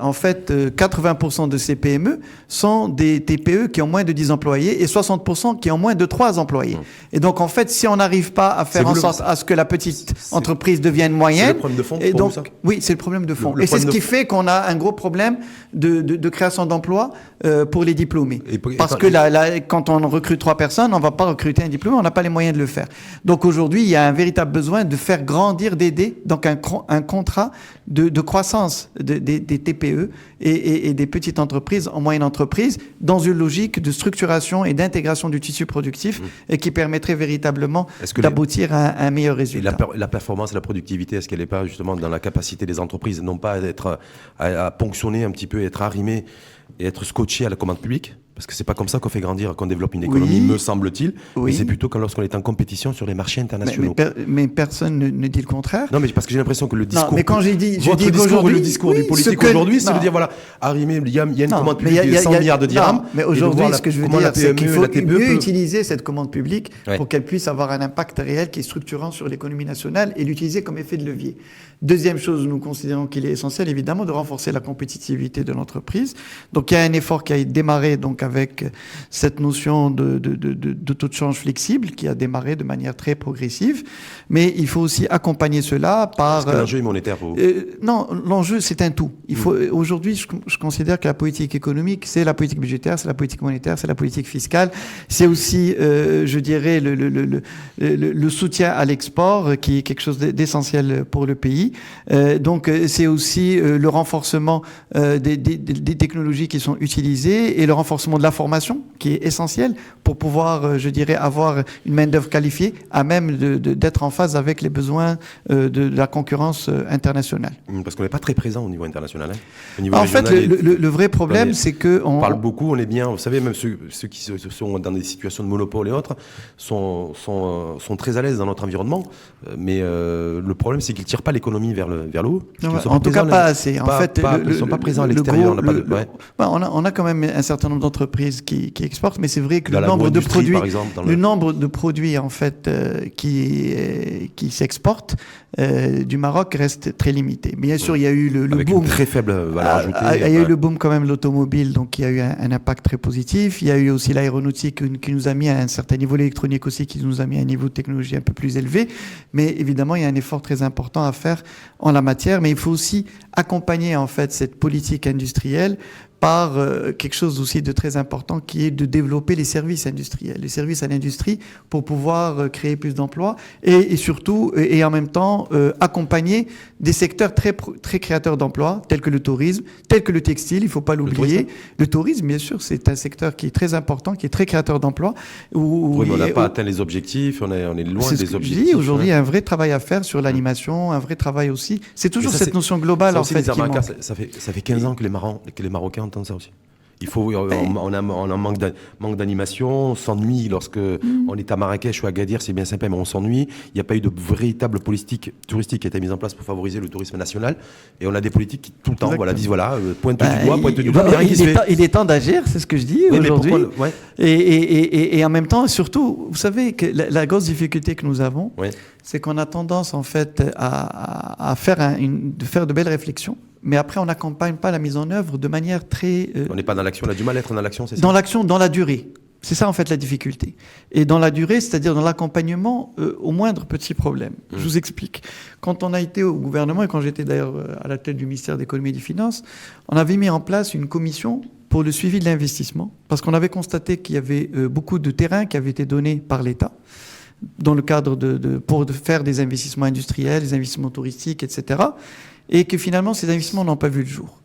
en fait 80% de ces PME sont des TPE qui ont moins de 10 employés et 60% qui ont moins de 3 employés. Et donc en fait, si on n'arrive pas à faire en sorte à ce que la petite entreprise devienne moyenne, c'est le problème de fond. Et donc oui, c'est le problème de fond. Et c'est ce qui fait qu'on a un gros problème de création d'emplois pour les diplômés. Parce que quand on recrute 3 personnes, on ne va pas recruter un diplômé, on n'a pas les moyens de le faire. Donc aujourd'hui, il y a un véritable besoin de faire grandir, d'aider, donc un contrat de croissance des TPE et des petites entreprises en moyenne entreprise dans une logique de structuration et d'intégration du tissu productif et qui permettrait véritablement d'aboutir à un meilleur résultat. Et la performance et la productivité, est-ce qu'elle n'est pas justement dans la capacité des entreprises, non pas à ponctionner un petit peu, être arrimé et être scotché à la commande publique? Parce que c'est pas comme ça qu'on fait grandir, qu'on développe une économie, me semble-t-il. Oui. Mais c'est plutôt lorsqu'on est en compétition sur les marchés internationaux. Mais personne ne dit le contraire. Non, mais parce que j'ai l'impression que le discours... Non, mais quand j'ai dit le discours du politique aujourd'hui, c'est de dire, voilà, arrimer, il y a une commande publique de 100 milliards de dirhams. Mais aujourd'hui, ce que je veux dire, c'est qu'il faut mieux utiliser cette commande publique pour qu'elle puisse avoir un impact réel qui est structurant sur l'économie nationale et l'utiliser comme effet de levier. Deuxième chose, nous considérons qu'il est essentiel, évidemment, de renforcer la compétitivité de l'entreprise. Donc, il y a un effort qui a démarré donc avec cette notion de taux de change flexible qui a démarré de manière très progressive. Mais il faut aussi accompagner cela par... Est-ce que l'enjeu est monétaire pour vous? Non, l'enjeu, c'est un tout. Aujourd'hui, je considère que la politique économique, c'est la politique budgétaire, c'est la politique monétaire, c'est la politique fiscale. C'est aussi, je dirais, le soutien à l'export qui est quelque chose d'essentiel pour le pays. Donc c'est aussi le renforcement des technologies qui sont utilisées et le renforcement de la formation qui est essentiel pour pouvoir, je dirais, avoir une main-d'œuvre qualifiée à même d'être en phase avec les besoins de la concurrence internationale. Parce qu'on n'est pas très présent au niveau international. Au niveau régional, le vrai problème, c'est que on parle beaucoup, on est bien. Vous savez, même ceux qui sont dans des situations de monopole et autres sont très à l'aise dans notre environnement. Mais le problème, c'est qu'ils ne tirent pas l'économie vers le haut. En tout cas, pas assez. En fait, ils ne sont pas présents à l'extérieur. On a quand même un certain nombre d'entreprises qui exportent, mais c'est vrai que le nombre de produits en fait qui s'exportent du Maroc reste très limité. Mais bien sûr, il y a eu le avec boom. Une très faible valeur ajoutée. Il y a eu le boom quand même de l'automobile, donc il y a eu un impact très positif. Il y a eu aussi l'aéronautique qui nous a mis à un certain niveau, l'électronique aussi qui nous a mis à un niveau de technologie un peu plus élevé. Mais évidemment, il y a un effort très important à faire en la matière, mais il faut aussi accompagner en fait cette politique industrielle par quelque chose aussi de très important qui est de développer les services industriels, les services à l'industrie pour pouvoir créer plus d'emplois et surtout et en même temps accompagner des secteurs très créateurs d'emplois tels que le tourisme, tels que le textile, il faut pas l'oublier. Le tourisme, bien sûr, c'est un secteur qui est très important, qui est très créateur d'emplois. Oui, mais on n'a pas atteint les objectifs, on est loin des objectifs. Aujourd'hui, il y a un vrai travail à faire sur l'animation, un vrai travail aussi. C'est toujours cette notion globale en fait qui manque. Ça fait 15 ans que les Marocains entendent ça aussi. On a un manque d'animation, on s'ennuie lorsque on est à Marrakech ou à Agadir, c'est bien sympa, mais on s'ennuie. Il n'y a pas eu de véritable politique touristique qui a été mise en place pour favoriser le tourisme national. Et on a des politiques qui tout le temps disent pointe du doigt, il est temps d'agir, c'est ce que je dis aujourd'hui. Et en même temps, surtout, vous savez que la grosse difficulté que nous avons, c'est qu'on a tendance en fait à faire de belles réflexions. Mais après, on n'accompagne pas la mise en œuvre de manière très... On n'est pas dans l'action, on a du mal à être dans l'action, c'est ça? Dans l'action, dans la durée. C'est ça, en fait, la difficulté. Et dans la durée, c'est-à-dire dans l'accompagnement au moindre petit problème. Je vous explique. Quand on a été au gouvernement, et quand j'étais d'ailleurs à la tête du ministère de l'économie et des finances, on avait mis en place une commission pour le suivi de l'investissement, parce qu'on avait constaté qu'il y avait beaucoup de terrains qui avaient été donnés par l'État dans le cadre pour faire des investissements industriels, des investissements touristiques, etc., et que finalement, ces investissements n'ont pas vu le jour.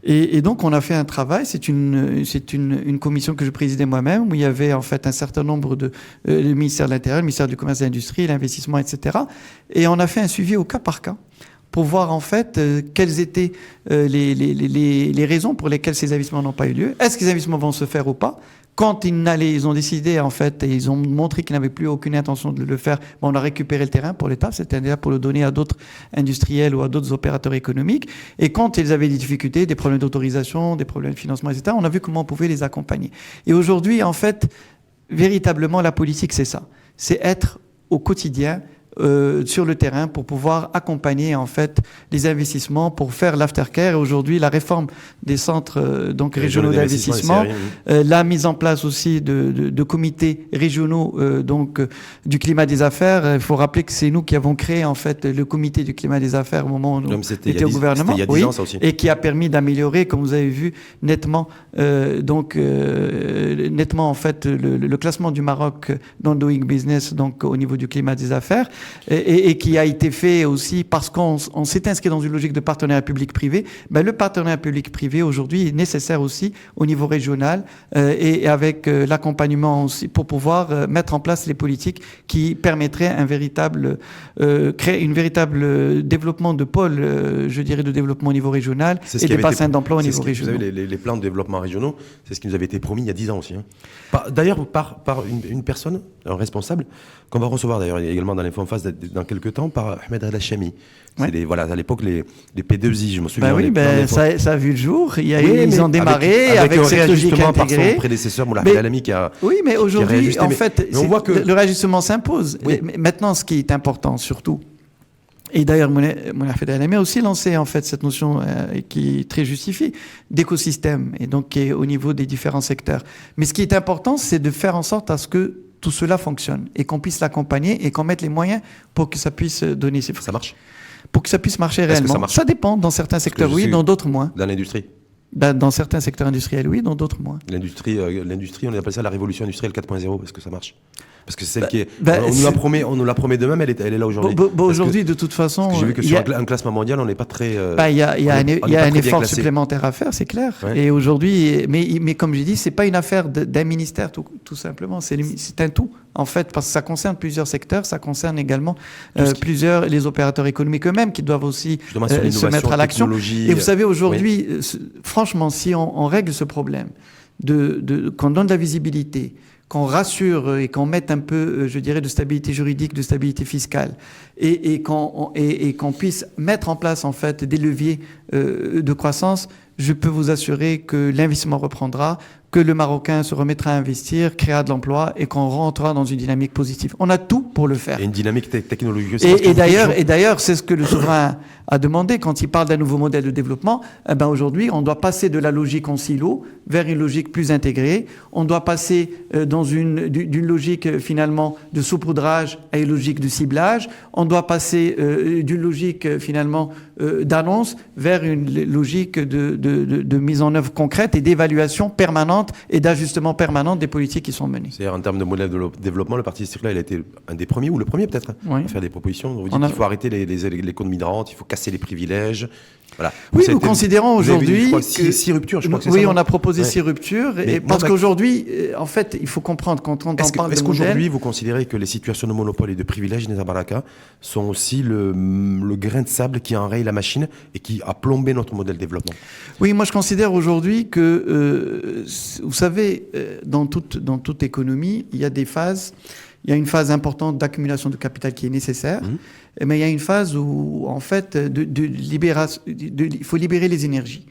Et donc, on a fait un travail. C'est une commission que je présidais moi-même, où il y avait en fait un certain nombre le ministère de l'Intérieur, le ministère du Commerce et de l'Industrie, l'investissement, etc. Et on a fait un suivi au cas par cas pour voir en fait quelles étaient les raisons pour lesquelles ces investissements n'ont pas eu lieu. Est-ce que ces investissements vont se faire ou pas? Quand ils ont décidé, en fait, et ils ont montré qu'ils n'avaient plus aucune intention de le faire, on a récupéré le terrain pour l'État, c'est-à-dire pour le donner à d'autres industriels ou à d'autres opérateurs économiques. Et quand ils avaient des difficultés, des problèmes d'autorisation, des problèmes de financement, etc., on a vu comment on pouvait les accompagner. Et aujourd'hui, en fait, véritablement, la politique, c'est ça. C'est être au quotidien sur le terrain pour pouvoir accompagner en fait les investissements pour faire l'aftercare. Et aujourd'hui, la réforme des centres donc régionaux d'investissement, la mise en place aussi de comités régionaux du climat des affaires. Il faut rappeler que c'est nous qui avons créé en fait le comité du climat des affaires au moment où on était au gouvernement, il y a 10 ans, ça aussi. Et qui a permis d'améliorer, comme vous avez vu, nettement en fait le classement du Maroc dans Doing Business, donc au niveau du climat des affaires. Et qui a été fait aussi parce qu'on s'est inscrit dans une logique de partenariat public-privé. Le partenariat public-privé aujourd'hui est nécessaire aussi au niveau régional et avec l'accompagnement aussi pour pouvoir mettre en place les politiques qui permettraient créer une véritable développement de pôles, je dirais, de développement au niveau régional et des bassins d'emploi au niveau régional. Vous savez, les plans de développement régionaux, c'est ce qui nous avait été promis il y a 10 ans aussi. D'ailleurs, par une personne, un responsable, qu'on va recevoir d'ailleurs également dans l'info en face dans quelques temps, par Ahmed Al-Hachami. Ouais. À l'époque, les P2I, je me souviens. Ça a vu le jour. Ils ont démarré avec cette logique intégrée. Par son prédécesseur, Moulay Al-Alami, qui a Oui, mais aujourd'hui, en fait, on voit que le réajustement s'impose. Oui. Maintenant, ce qui est important, surtout, et d'ailleurs, Moulay Al-Alami a aussi lancé en fait cette notion qui est très justifiée d'écosystème et donc qui est au niveau des différents secteurs. Mais ce qui est important, c'est de faire en sorte à ce que tout cela fonctionne et qu'on puisse l'accompagner et qu'on mette les moyens pour que ça puisse donner ses fruits. Ça marche? Pour que ça puisse marcher réellement. Ça dépend. Dans certains secteurs, oui, dans d'autres, moins. Dans l'industrie? Dans certains secteurs industriels, oui, dans d'autres, moins. L'industrie, on appelle ça la révolution industrielle 4.0 parce que ça marche. Parce que c'est celle qui est. On nous la promet demain, mais elle est là aujourd'hui. Aujourd'hui, de toute façon. Parce que j'ai vu que sur un classement mondial, on n'est pas très. Il y a un effort supplémentaire à faire, c'est clair. Ouais. Et aujourd'hui, mais comme j'ai dit, c'est pas une affaire d'un ministère, tout simplement. C'est un tout, en fait, parce que ça concerne plusieurs secteurs, ça concerne également les opérateurs économiques eux-mêmes qui doivent aussi se mettre à l'action. Et vous savez, aujourd'hui, franchement, si on règle ce problème, qu'on donne de la visibilité, qu'on rassure et qu'on mette un peu, je dirais, de stabilité juridique, de stabilité fiscale, et qu'on puisse mettre en place en fait des leviers de croissance, je peux vous assurer que l'investissement reprendra, que le Marocain se remettra à investir, créera de l'emploi et qu'on rentrera dans une dynamique positive. On a tout pour le faire. Et une dynamique technologique. Et d'ailleurs, c'est ce que le souverain a demandé quand il parle d'un nouveau modèle de développement. Aujourd'hui, on doit passer de la logique en silo vers une logique plus intégrée. On doit passer d'une logique finalement de saupoudrage à une logique de ciblage. On doit passer d'une logique finalement d'annonce vers une logique de mise en œuvre concrète et d'évaluation permanente et d'ajustement permanent des politiques qui sont menées. C'est-à-dire en termes de modèle de développement, le Parti Istiqlal a été un des premiers, ou le premier peut-être, à faire des propositions. Vous dites qu'il faut arrêter les comptes migrantes, il faut casser les privilèges. Voilà. Oui, nous considérons aujourd'hui... 6 ruptures, je crois que c'est ça. Oui, on a proposé 6 ruptures. Parce qu'aujourd'hui, en fait, il faut comprendre, quand on parle de modèle... Est-ce qu'aujourd'hui, vous considérez que les situations de monopole et de privilèges, Nizar Baraka, sont aussi le grain de sable qui enraye la machine et qui a plombé notre modèle de développement? Oui, moi je considère aujourd'hui que, vous savez, dans toute économie, il y a des phases. Il y a une phase importante d'accumulation de capital qui est nécessaire, mais il y a une phase où, en fait, il faut libérer les énergies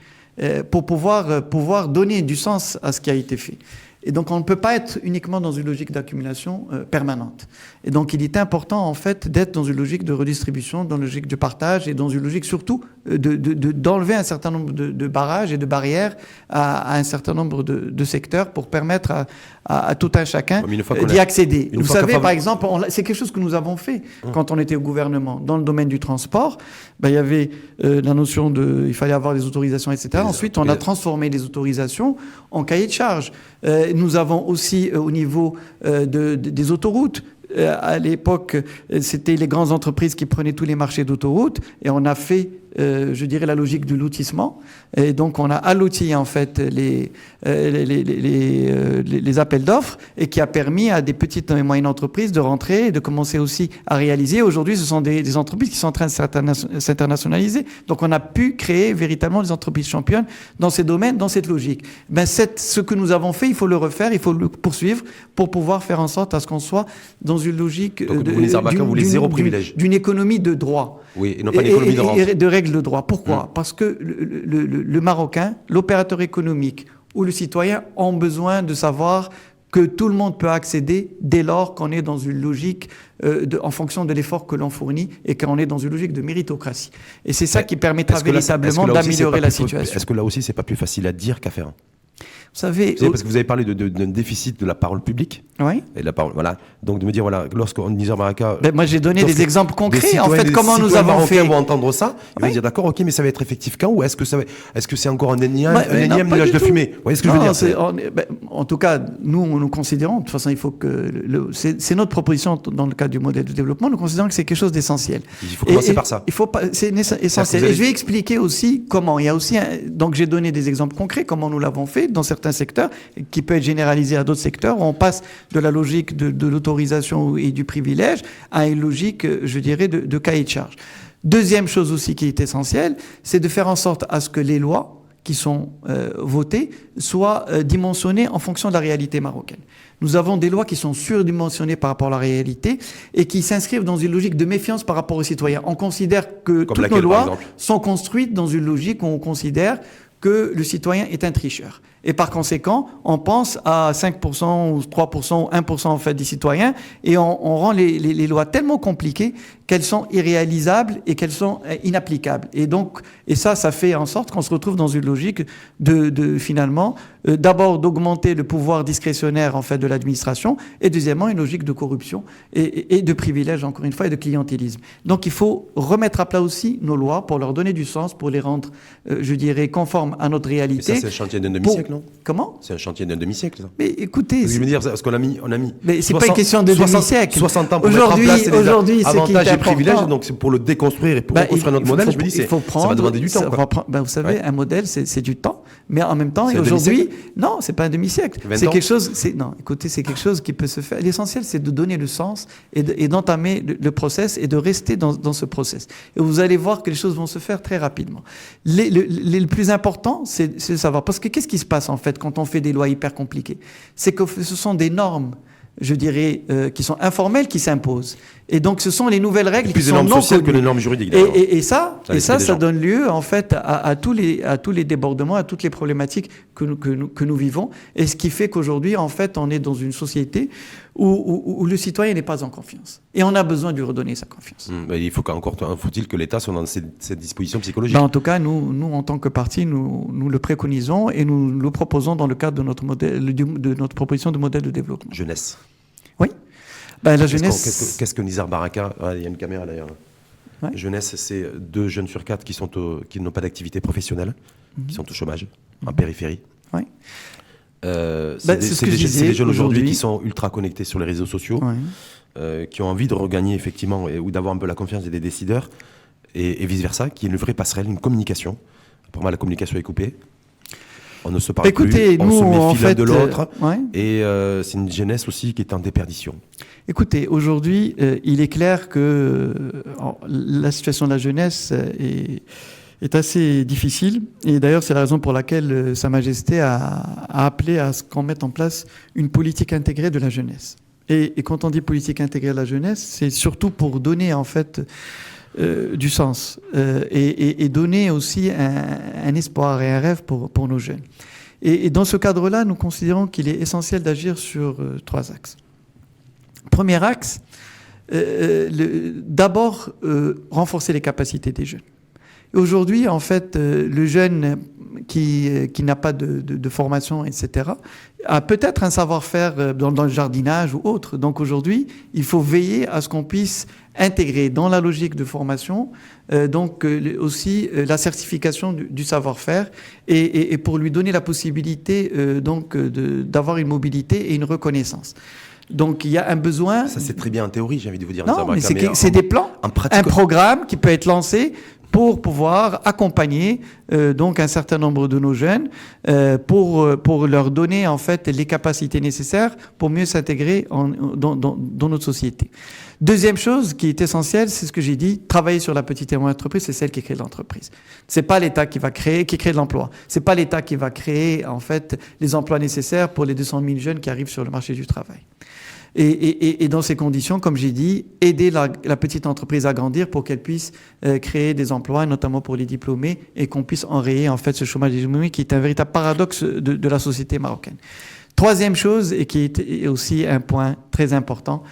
pour pouvoir donner du sens à ce qui a été fait. Et donc, on ne peut pas être uniquement dans une logique d'accumulation permanente. Et donc, il est important, en fait, d'être dans une logique de redistribution, dans une logique de partage et dans une logique, surtout, d'enlever un certain nombre de barrages et de barrières à un certain nombre de secteurs pour permettre à tout un chacun d'y accéder. Vous savez, par exemple, c'est quelque chose que nous avons fait quand on était au gouvernement. Dans le domaine du transport, il y avait la notion il fallait avoir des autorisations, etc. Ensuite, on a transformé les autorisations en cahier de charges. Nous avons aussi, au niveau des autoroutes, à l'époque, c'était les grandes entreprises qui prenaient tous les marchés d'autoroute et on a fait, je dirais, la logique du lotissement. Et donc, on a alloti en fait les appels d'offres et qui a permis à des petites et moyennes entreprises de rentrer et de commencer aussi à réaliser. Aujourd'hui, ce sont des entreprises qui sont en train de s'internationaliser. Donc, on a pu créer véritablement des entreprises championnes dans ces domaines, dans cette logique. Ben, ce que nous avons fait, il faut le refaire, il faut le poursuivre pour pouvoir faire en sorte à ce qu'on soit dans une logique d'une économie de droit. Oui, et non pas une économie de rente. Et de règles de droit. Pourquoi ? Parce que le Marocain, l'opérateur économique ou le citoyen ont besoin de savoir que tout le monde peut accéder dès lors qu'on est dans une logique en fonction de l'effort que l'on fournit et qu'on est dans une logique de méritocratie. Et c'est ça qui permettra véritablement d'améliorer la situation. Est-ce que là aussi, c'est pas plus facile à dire qu'à faire ? Vous savez, parce que vous avez parlé d'un déficit de la parole publique. Oui. Et de la parole, voilà. Donc de me dire, voilà, lorsqu'on Nizar Baraka... moi, j'ai donné des exemples concrets. En fait, comment nous avons fait... vont entendre ça, ils vont dire, d'accord, ok, mais ça va être effectif quand ? Ou est-ce que c'est encore un énième nuage de fumée ? Vous voyez ce que je veux dire ? En tout cas, nous considérons, de toute façon, il faut que... c'est notre proposition dans le cadre du modèle de développement, nous considérons que c'est quelque chose d'essentiel. Il faut commencer par ça. C'est essentiel. Et je vais expliquer aussi comment. Il y a aussi... Donc, j'ai donné des exemples concrets, comment nous l'avons fait dans certains secteurs, qui peut être généralisé à d'autres secteurs. On passe de la logique de l'autorisation et du privilège à une logique, je dirais, de cahier de charge. Deuxième chose aussi qui est essentielle, c'est de faire en sorte à ce que les lois qui sont votées soient dimensionnées en fonction de la réalité marocaine. Nous avons des lois qui sont surdimensionnées par rapport à la réalité et qui s'inscrivent dans une logique de méfiance par rapport aux citoyens. On considère que toutes nos lois sont construites dans une logique où on considère que le citoyen est un tricheur. Et par conséquent, on pense à 5% ou 3% ou 1% en fait des citoyens et on rend les lois tellement compliquées qu'elles sont irréalisables et qu'elles sont inapplicables. Et ça fait en sorte qu'on se retrouve dans une logique finalement, d'abord d'augmenter le pouvoir discrétionnaire en fait de l'administration et deuxièmement une logique de corruption et de privilège encore une fois et de clientélisme. Donc il faut remettre à plat aussi nos lois pour leur donner du sens, pour les rendre, je dirais, conformes à notre réalité. Mais ça, c'est un chantier d'un demi-siècle, non ? Comment ? C'est un chantier d'un demi-siècle, ça. Mais écoutez... Je veux dire, parce qu'on a mis... Mais c'est pas une question de demi-siècle. 60 ans pour mettre en place les avantages et privilèges, donc c'est pour le déconstruire et pour reconstruire notre modèle, je me dis, ça va demander du temps. Vous savez, un modèle, c'est du temps, mais en même temps, et aujourd'hui, non, c'est pas un demi-siècle. C'est quelque chose... Non, écoutez, c'est quelque chose qui peut se faire. L'essentiel, c'est de donner le sens et d'entamer le process et de rester dans ce process. Et vous allez voir que les choses vont se faire très rapidement. Le plus important, c'est de savoir... Parce que qu'est-ce qui se passe, en fait, quand on fait des lois hyper compliquées ? C'est que ce sont des normes, je dirais, qui sont informelles, qui s'imposent. Et donc, ce sont les nouvelles règles qui sont non connues. Plus des normes sociales que les normes juridiques. Et ça donne lieu, en fait, à tous les débordements, à toutes les problématiques que nous vivons. Et ce qui fait qu'aujourd'hui, en fait, on est dans une société où le citoyen n'est pas en confiance. Et on a besoin de lui redonner sa confiance. Il faut-il que l'État soit dans cette disposition psychologique. En tout cas, nous, en tant que parti, nous le préconisons et nous le proposons dans le cadre de notre proposition de modèle de développement. Jeunesse. Oui. La jeunesse... Qu'est-ce que Nizar Baraka... Il y a une caméra d'ailleurs. Ouais. Jeunesse, c'est 2 jeunes sur 4 qui n'ont pas d'activité professionnelle, qui sont au chômage, en périphérie. Oui. C'est des jeunes aujourd'hui qui sont ultra connectés sur les réseaux sociaux, qui ont envie de regagner effectivement ou d'avoir un peu la confiance des décideurs et vice-versa, qui est une vraie passerelle, une communication. Pour moi, la communication est coupée. On ne se parle plus, on se méfie l'un de l'autre. Et c'est une jeunesse aussi qui est en déperdition. Écoutez, aujourd'hui, il est clair que la situation de la jeunesse est assez difficile. Et d'ailleurs, c'est la raison pour laquelle Sa Majesté a appelé à ce qu'on mette en place une politique intégrée de la jeunesse. Et quand on dit politique intégrée de la jeunesse, c'est surtout pour donner en fait du sens et donner aussi un espoir et un rêve pour nos jeunes. Et dans ce cadre-là, nous considérons qu'il est essentiel d'agir sur 3 axes. Premier axe, d'abord renforcer les capacités des jeunes. Et aujourd'hui, en fait, le jeune qui n'a pas de formation, etc., a peut-être un savoir-faire dans le jardinage ou autre. Donc aujourd'hui, il faut veiller à ce qu'on puisse intégrer dans la logique de formation aussi la certification du savoir-faire et pour lui donner la possibilité d'avoir une mobilité et une reconnaissance. Donc il y a un besoin. Ça, c'est très bien en théorie, j'ai envie de vous dire. Non, mais c'est des plans, un programme qui peut être lancé pour pouvoir accompagner donc un certain nombre de nos jeunes pour leur donner en fait les capacités nécessaires pour mieux s'intégrer dans notre société. Deuxième chose qui est essentielle, c'est ce que j'ai dit, travailler sur la petite et moyenne entreprise, c'est celle qui crée l'entreprise. C'est pas l'État qui crée de l'emploi. C'est pas l'État qui va créer en fait les emplois nécessaires pour les 200 000 jeunes qui arrivent sur le marché du travail. Et dans ces conditions, comme j'ai dit, aider la petite entreprise à grandir pour qu'elle puisse créer des emplois, notamment pour les diplômés, et qu'on puisse enrayer en fait ce chômage économique qui est un véritable paradoxe de la société marocaine. Troisième chose, et qui est aussi un point très important,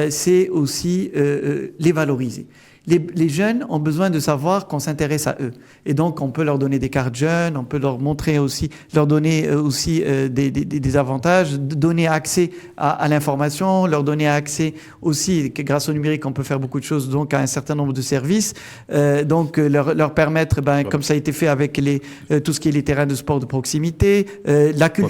c'est aussi les valoriser. Les jeunes ont besoin de savoir qu'on s'intéresse à eux. Et donc, on peut leur donner des cartes jeunes, on peut leur montrer aussi, leur donner aussi des avantages, donner accès à l'information, leur donner accès aussi, grâce au numérique, on peut faire beaucoup de choses, donc à un certain nombre de services. Donc, leur permettre, comme ça a été fait avec tout ce qui est les terrains de sport de proximité,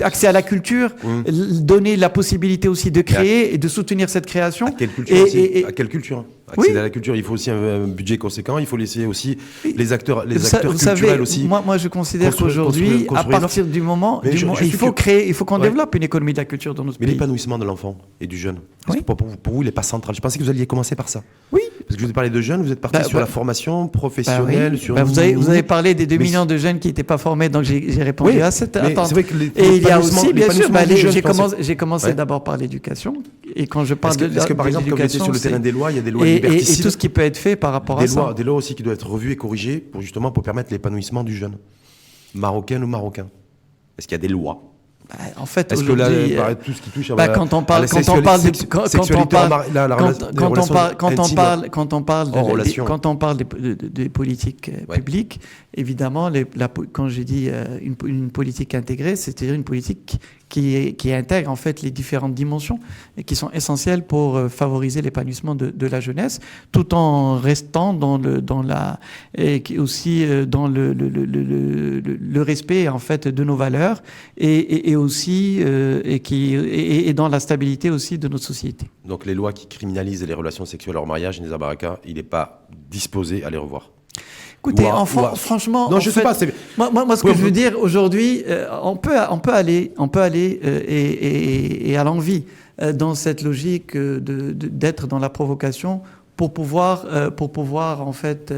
accès à la culture, donner la possibilité aussi de créer et de soutenir cette création. À quelle culture aussi, à quelle culture accéder à la culture, il faut aussi un budget conséquent, il faut laisser aussi les acteurs culturels savez, aussi. Moi, je considère qu'aujourd'hui, à partir du moment, il faut qu'on développe une économie de la culture dans notre pays. Mais l'épanouissement de l'enfant et du jeune, parce que pour vous, il n'est pas central. Je pensais que vous alliez commencer par ça. Oui. Parce que je vous ai parlé de jeunes, vous êtes parti sur la formation professionnelle. Sur vous avez parlé des 2 millions de jeunes qui n'étaient pas formés, donc j'ai répondu à cette attente. Et il y a aussi, bien sûr, j'ai commencé d'abord par l'éducation. Et quand je parle de l'éducation, est-ce que par exemple, comme vous étiez sur le terrain des lois, il y a des lois liberticides, et tout ce qui peut être fait par rapport à ça. Des lois aussi qui doivent être revues et corrigées pour permettre l'épanouissement du jeune, marocain ou marocain. Est-ce qu'il y a des lois? En fait, est-ce que là, tout ce qui touche à quand on parle des politiques publiques, évidemment, quand j'ai dit une politique intégrée, c'est-à-dire une politique qui intègre en fait les différentes dimensions et qui sont essentielles pour favoriser l'épanouissement de la jeunesse, tout en restant dans le respect en fait de nos valeurs et aussi dans la stabilité aussi de notre société. Donc les lois qui criminalisent les relations sexuelles hors mariage, Nizar Baraka, il n'est pas disposé à les revoir. Écoutez, franchement, non, je sais pas. Moi, ce que je veux dire aujourd'hui, on peut aller et à l'envie dans cette logique d'être dans la provocation pour pouvoir en fait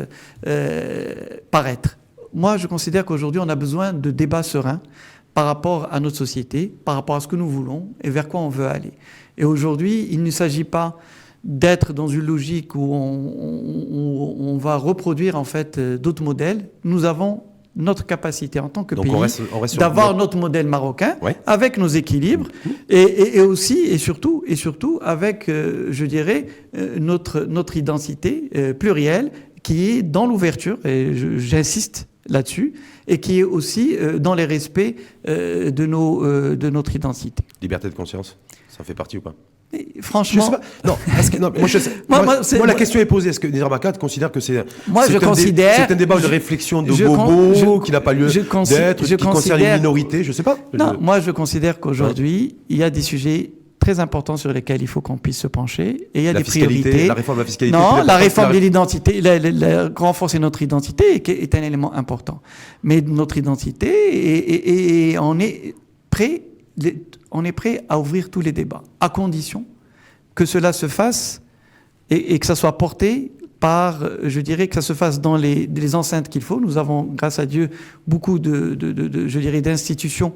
paraître. Moi, je considère qu'aujourd'hui, on a besoin de débats sereins par rapport à notre société, par rapport à ce que nous voulons et vers quoi on veut aller. Et aujourd'hui, il ne s'agit pas d'être dans une logique où on va reproduire en fait d'autres modèles. Nous avons notre capacité en tant que pays d'avoir notre modèle marocain avec nos équilibres et aussi et surtout avec je dirais notre identité plurielle qui est dans l'ouverture et j'insiste là-dessus et qui est aussi dans les respects de notre identité. Liberté de conscience, ça fait partie ou pas? Franchement, je sais pas. Non, moi, moi, la question est posée. Est-ce que Nizar Baraka considère que c'est un débat de réflexion de bobo qui n'a pas lieu d'être, qui concerne une minorité? Je sais pas. Non, moi je considère qu'aujourd'hui il y a des sujets très importants sur lesquels il faut qu'on puisse se pencher et il y a des priorités. La réforme de la fiscalité. Non, la réforme de l'identité, renforcer notre identité est un élément important. Mais notre identité et on est prêt. On est prêt à ouvrir tous les débats, à condition que cela se fasse et que ça soit porté par, je dirais, que ça se fasse dans les enceintes qu'il faut. Nous avons, grâce à Dieu, beaucoup je dirais, d'institutions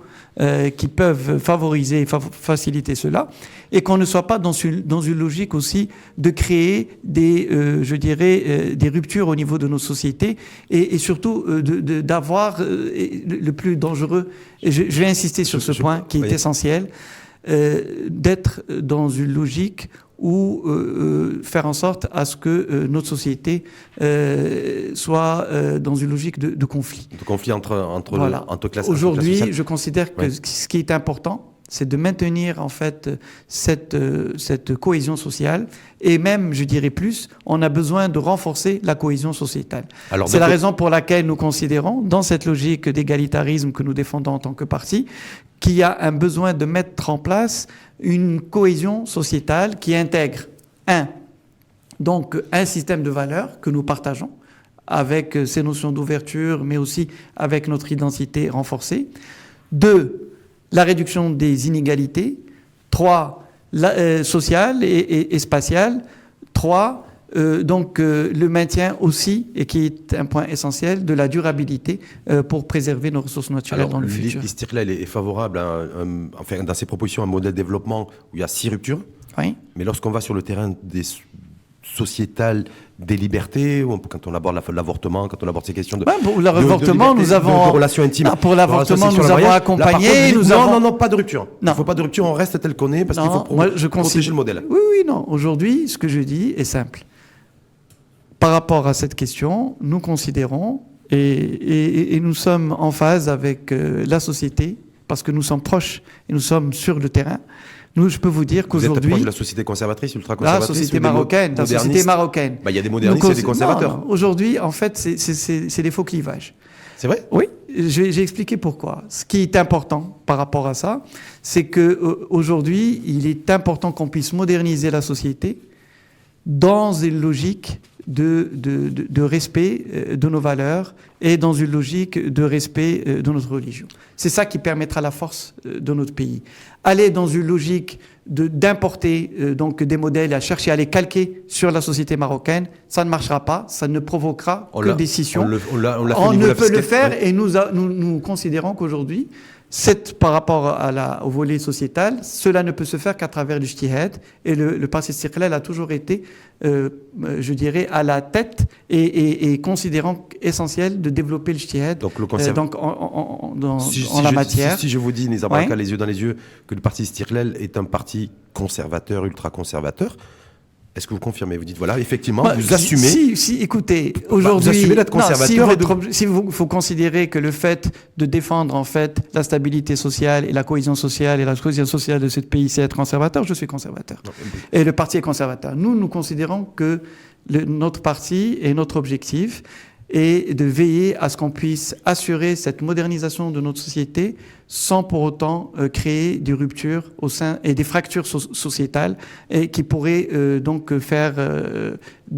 qui peuvent favoriser, faciliter cela, et qu'on ne soit pas dans une logique aussi de créer je dirais, des ruptures au niveau de nos sociétés et surtout d'avoir le plus dangereux. Et je vais insister sur ce point qui est essentiel, d'être dans une logique ou faire en sorte à ce que notre société soit dans une logique de conflit. De conflit entre voilà. classes. Aujourd'hui, je considère que ce qui est important, C'est de maintenir en fait cette cohésion sociale, et même, je dirais plus, on a besoin de renforcer la cohésion sociétale. C'est la raison pour laquelle nous considérons, dans cette logique d'égalitarisme que nous défendons en tant que parti, qu'il y a un besoin de mettre en place une cohésion sociétale qui intègre donc un système de valeurs que nous partageons, avec ces notions d'ouverture, mais aussi avec notre identité renforcée. 2, la réduction des inégalités. 3, sociale et spatiale. 3, le maintien aussi, et qui est un point essentiel, de la durabilité pour préserver nos ressources naturelles dans le futur. L'Istiqlal est favorable dans ses propositions à un modèle de développement où il y a 6 ruptures. Oui. Mais lorsqu'on va sur le terrain sociétal des libertés, quand on aborde l'avortement, quand on aborde ces questions de pour l'avortement, nous avons de relations intimes. Pour l'avortement, nous avons accompagné. Non, pas de rupture. Il ne faut pas de rupture, on reste tel qu'on est parce qu'il faut protéger le modèle. Oui, non. Aujourd'hui, ce que je dis est simple. Par rapport à cette question, nous considérons et nous sommes en phase avec la société parce que nous sommes proches et nous sommes sur le terrain. Je peux vous dire qu'aujourd'hui... Vous êtes proche de la société conservatrice, ultra-conservatrice? La société marocaine. Il y a des modernistes et des conservateurs. Non. Aujourd'hui, en fait, c'est des faux clivages. C'est vrai? Oui, j'ai expliqué pourquoi. Ce qui est important par rapport à ça, c'est qu'aujourd'hui, il est important qu'on puisse moderniser la société dans une logique de respect de nos valeurs et dans une logique de respect de notre religion. C'est ça qui permettra la force de notre pays. Aller dans une logique d'importer donc des modèles, à chercher à les calquer sur la société marocaine, ça ne marchera pas, ça ne provoquera que des scissions. On ne peut le faire, et nous considérons qu'aujourd'hui, par rapport au volet sociétal, cela ne peut se faire qu'à travers du ijtihad, et le parti Istiqlal a toujours été, je dirais, à la tête et considérant essentiel de développer le ijtihad en la matière. Si je vous dis, Nizar Baraka, les yeux dans les yeux, que le parti Istiqlal est un parti conservateur, ultra-conservateur, est-ce que vous confirmez? Vous dites, voilà, effectivement, vous assumez... Écoutez, aujourd'hui... Vous assumez d'être conservateur. Faut considérer que le fait de défendre, en fait, la stabilité sociale et la cohésion sociale de ce pays, c'est être conservateur, je suis conservateur. Non. Et le parti est conservateur. Nous considérons que notre parti et notre objectif est de veiller à ce qu'on puisse assurer cette modernisation de notre société sans pour autant créer des ruptures au sein et des fractures sociétales et qui pourraient donc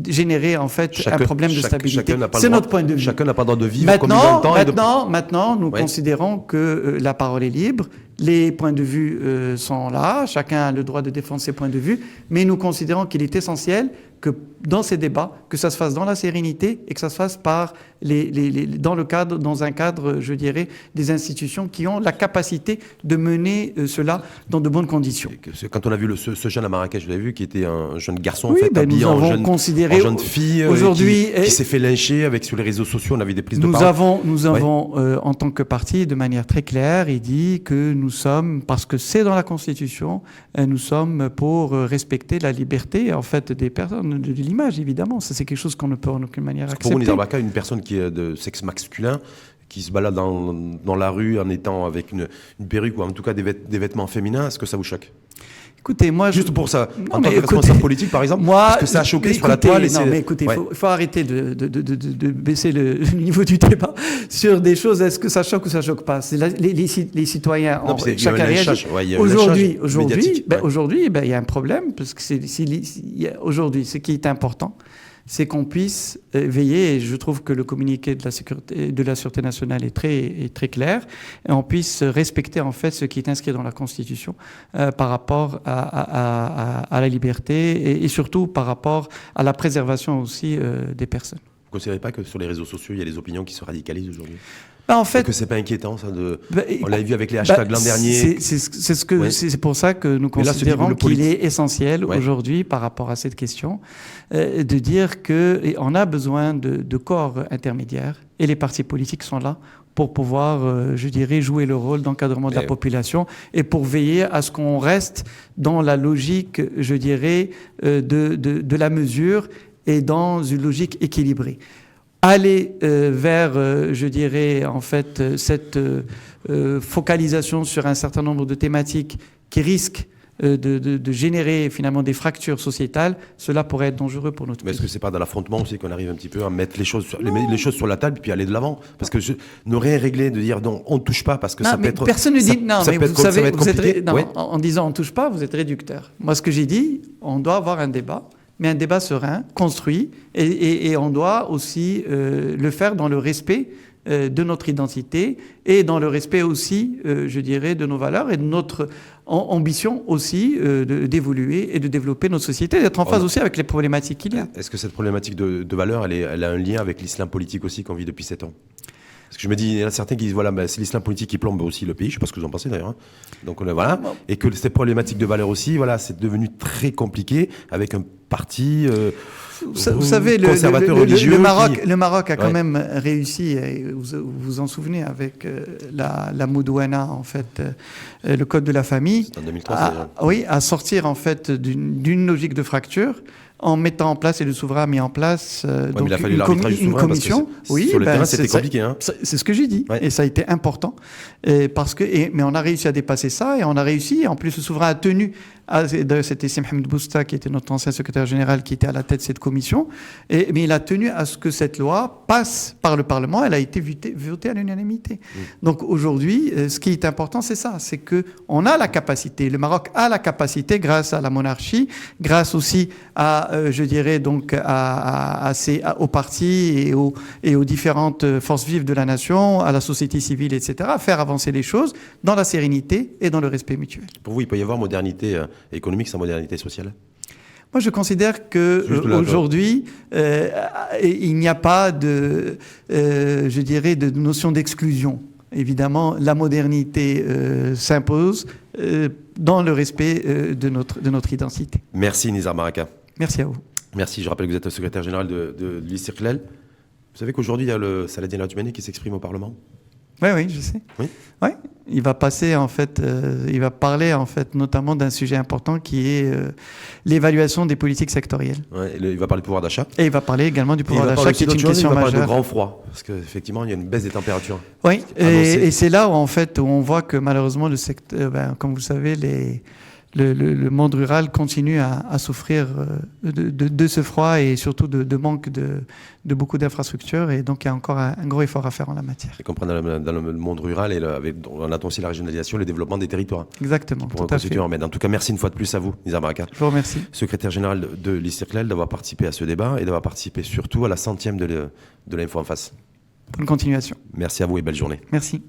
générer en fait un problème de stabilité. C'est notre point de vue. Chacun n'a pas le droit de vivre comme il entend. Maintenant, nous considérons que la parole est libre, les points de vue sont là, chacun a le droit de défendre ses points de vue, mais nous considérons qu'il est essentiel que dans ces débats, que ça se fasse dans la sérénité et que ça se fasse dans un cadre, je dirais, des institutions qui ont la capacité de mener cela dans de bonnes conditions. Quand on a vu ce jeune à Marrakech, vous l'avez vu, qui était un jeune garçon, habillé en jeune fille, qui s'est fait lyncher sur les réseaux sociaux, on avait des prises de parole. Nous avons en tant que parti, de manière très claire, dit que nous sommes, parce que c'est dans la Constitution, nous sommes pour respecter la liberté, en fait, des personnes, de l'image, évidemment. Ça, c'est quelque chose qu'on ne peut en aucune manière accepter. Pour vous, Nizar Baraka, une personne qui est de sexe masculin, qui se balade dans la rue en étant avec une perruque ou en tout cas des vêtements féminins, est-ce que ça vous choque? Écoutez, moi... Juste pour ça, en tant que responsable politique, par exemple, est-ce que ça a choqué sur la toile? Écoutez, il faut arrêter de baisser le niveau du débat sur des choses. Est-ce que ça choque ou ça choque pas? C'est les citoyens, chacun réagit. Aujourd'hui, il y a un problème, parce que aujourd'hui, ce qui est important, c'est qu'on puisse veiller, et je trouve que le communiqué de la Sûreté nationale est très clair, et on puisse respecter en fait ce qui est inscrit dans la Constitution par rapport à la liberté et surtout par rapport à la préservation aussi des personnes. Vous ne considérez pas que sur les réseaux sociaux, il y a des opinions qui se radicalisent aujourd'hui? En fait, que c'est pas inquiétant ça on l'avait vu avec les hashtags l'an dernier. C'est pour ça que nous considérons qu'il est essentiel aujourd'hui par rapport à cette question de dire que on a besoin de corps intermédiaires et les partis politiques sont là pour pouvoir, je dirais, jouer le rôle d'encadrement de la population et pour veiller à ce qu'on reste dans la logique, je dirais, de la mesure et dans une logique équilibrée. aller vers, je dirais, en fait, cette focalisation sur un certain nombre de thématiques qui risquent de générer finalement des fractures sociétales, cela pourrait être dangereux pour notre pays. Mais est-ce que c'est pas dans l'affrontement aussi qu'on arrive un petit peu à mettre les choses sur la table et puis aller de l'avant? Parce que ne rien régler, de dire non, on ne touche pas parce que non, ça peut être... Personne ne dit... Non, mais vous savez, ouais. en disant on ne touche pas, vous êtes réducteur. Moi, ce que j'ai dit, on doit avoir un débat, mais un débat serein, construit, et on doit aussi le faire dans le respect de notre identité et dans le respect aussi, je dirais, de nos valeurs et de notre ambition aussi d'évoluer et de développer notre société, d'être en phase aussi avec les problématiques qu'il y a. Est-ce que cette problématique de valeurs, elle a un lien avec l'islam politique aussi qu'on vit depuis 7 ans? Parce que je me dis, il y en a certains qui disent, voilà, c'est l'islam politique qui plombe aussi le pays, je ne sais pas ce que vous en pensez d'ailleurs. Hein. Donc voilà, et que ces problématiques de valeurs aussi, voilà, c'est devenu très compliqué avec un parti vous savez, conservateur religieux. Le Maroc a quand même réussi, vous vous en souvenez, avec la Moudouana, en fait, le code de la famille, en 2003, à sortir en fait d'une logique de fracture, en mettant en place, et le souverain a mis en place donc il a fallu l'arbitrage du une souverain commission. Oui, sur le terrain, c'était compliqué. Hein. C'est ce que j'ai dit, et ça a été important. Mais on a réussi à dépasser ça, et on a réussi. En plus, le souverain a tenu. C'était Siem Hamd Bousta, qui était notre ancien secrétaire général, qui était à la tête de cette commission. Mais il a tenu à ce que cette loi passe par le Parlement. Elle a été votée à l'unanimité. Donc aujourd'hui, ce qui est important, c'est ça. C'est qu'on a la capacité. Le Maroc a la capacité, grâce à la monarchie, grâce aussi à, je dirais, donc, aux partis et aux différentes forces vives de la nation, à la société civile, etc., à faire avancer les choses dans la sérénité et dans le respect mutuel. Pour vous, il peut y avoir modernité économique sans modernité sociale? Moi, je considère qu'aujourd'hui, il n'y a pas je dirais, de notion d'exclusion. Évidemment, la modernité s'impose dans le respect de notre identité. Merci Nizar Baraka. Merci à vous. Merci. Je rappelle que vous êtes le secrétaire général de l'Istiqlal. Vous savez qu'aujourd'hui, il y a le Saladin Al-Toumani qui s'exprime au Parlement? Oui, je sais. Oui. Il va passer en fait, il va parler en fait notamment d'un sujet important qui est l'évaluation des politiques sectorielles. Ouais, il va parler du pouvoir d'achat. Et il va parler également du pouvoir d'achat, qui est une question majeure. Il va parler de grand froid, parce qu'effectivement, il y a une baisse des températures. Oui, et c'est là où en fait où on voit que malheureusement le secteur, comme vous le savez, le monde rural continue à souffrir de ce froid et surtout de manque de beaucoup d'infrastructures, et donc il y a encore un gros effort à faire en la matière. Et comprendre dans le monde rural, on attend aussi la régionalisation, le développement des territoires. Exactement, tout à fait. En tout cas, merci une fois de plus à vous, Nizar Baraka. Je vous remercie. Secrétaire général de l'Istiqlal, d'avoir participé à ce débat et d'avoir participé surtout à la 100e de l'Info en face. Bonne continuation. Merci à vous et belle journée. Merci.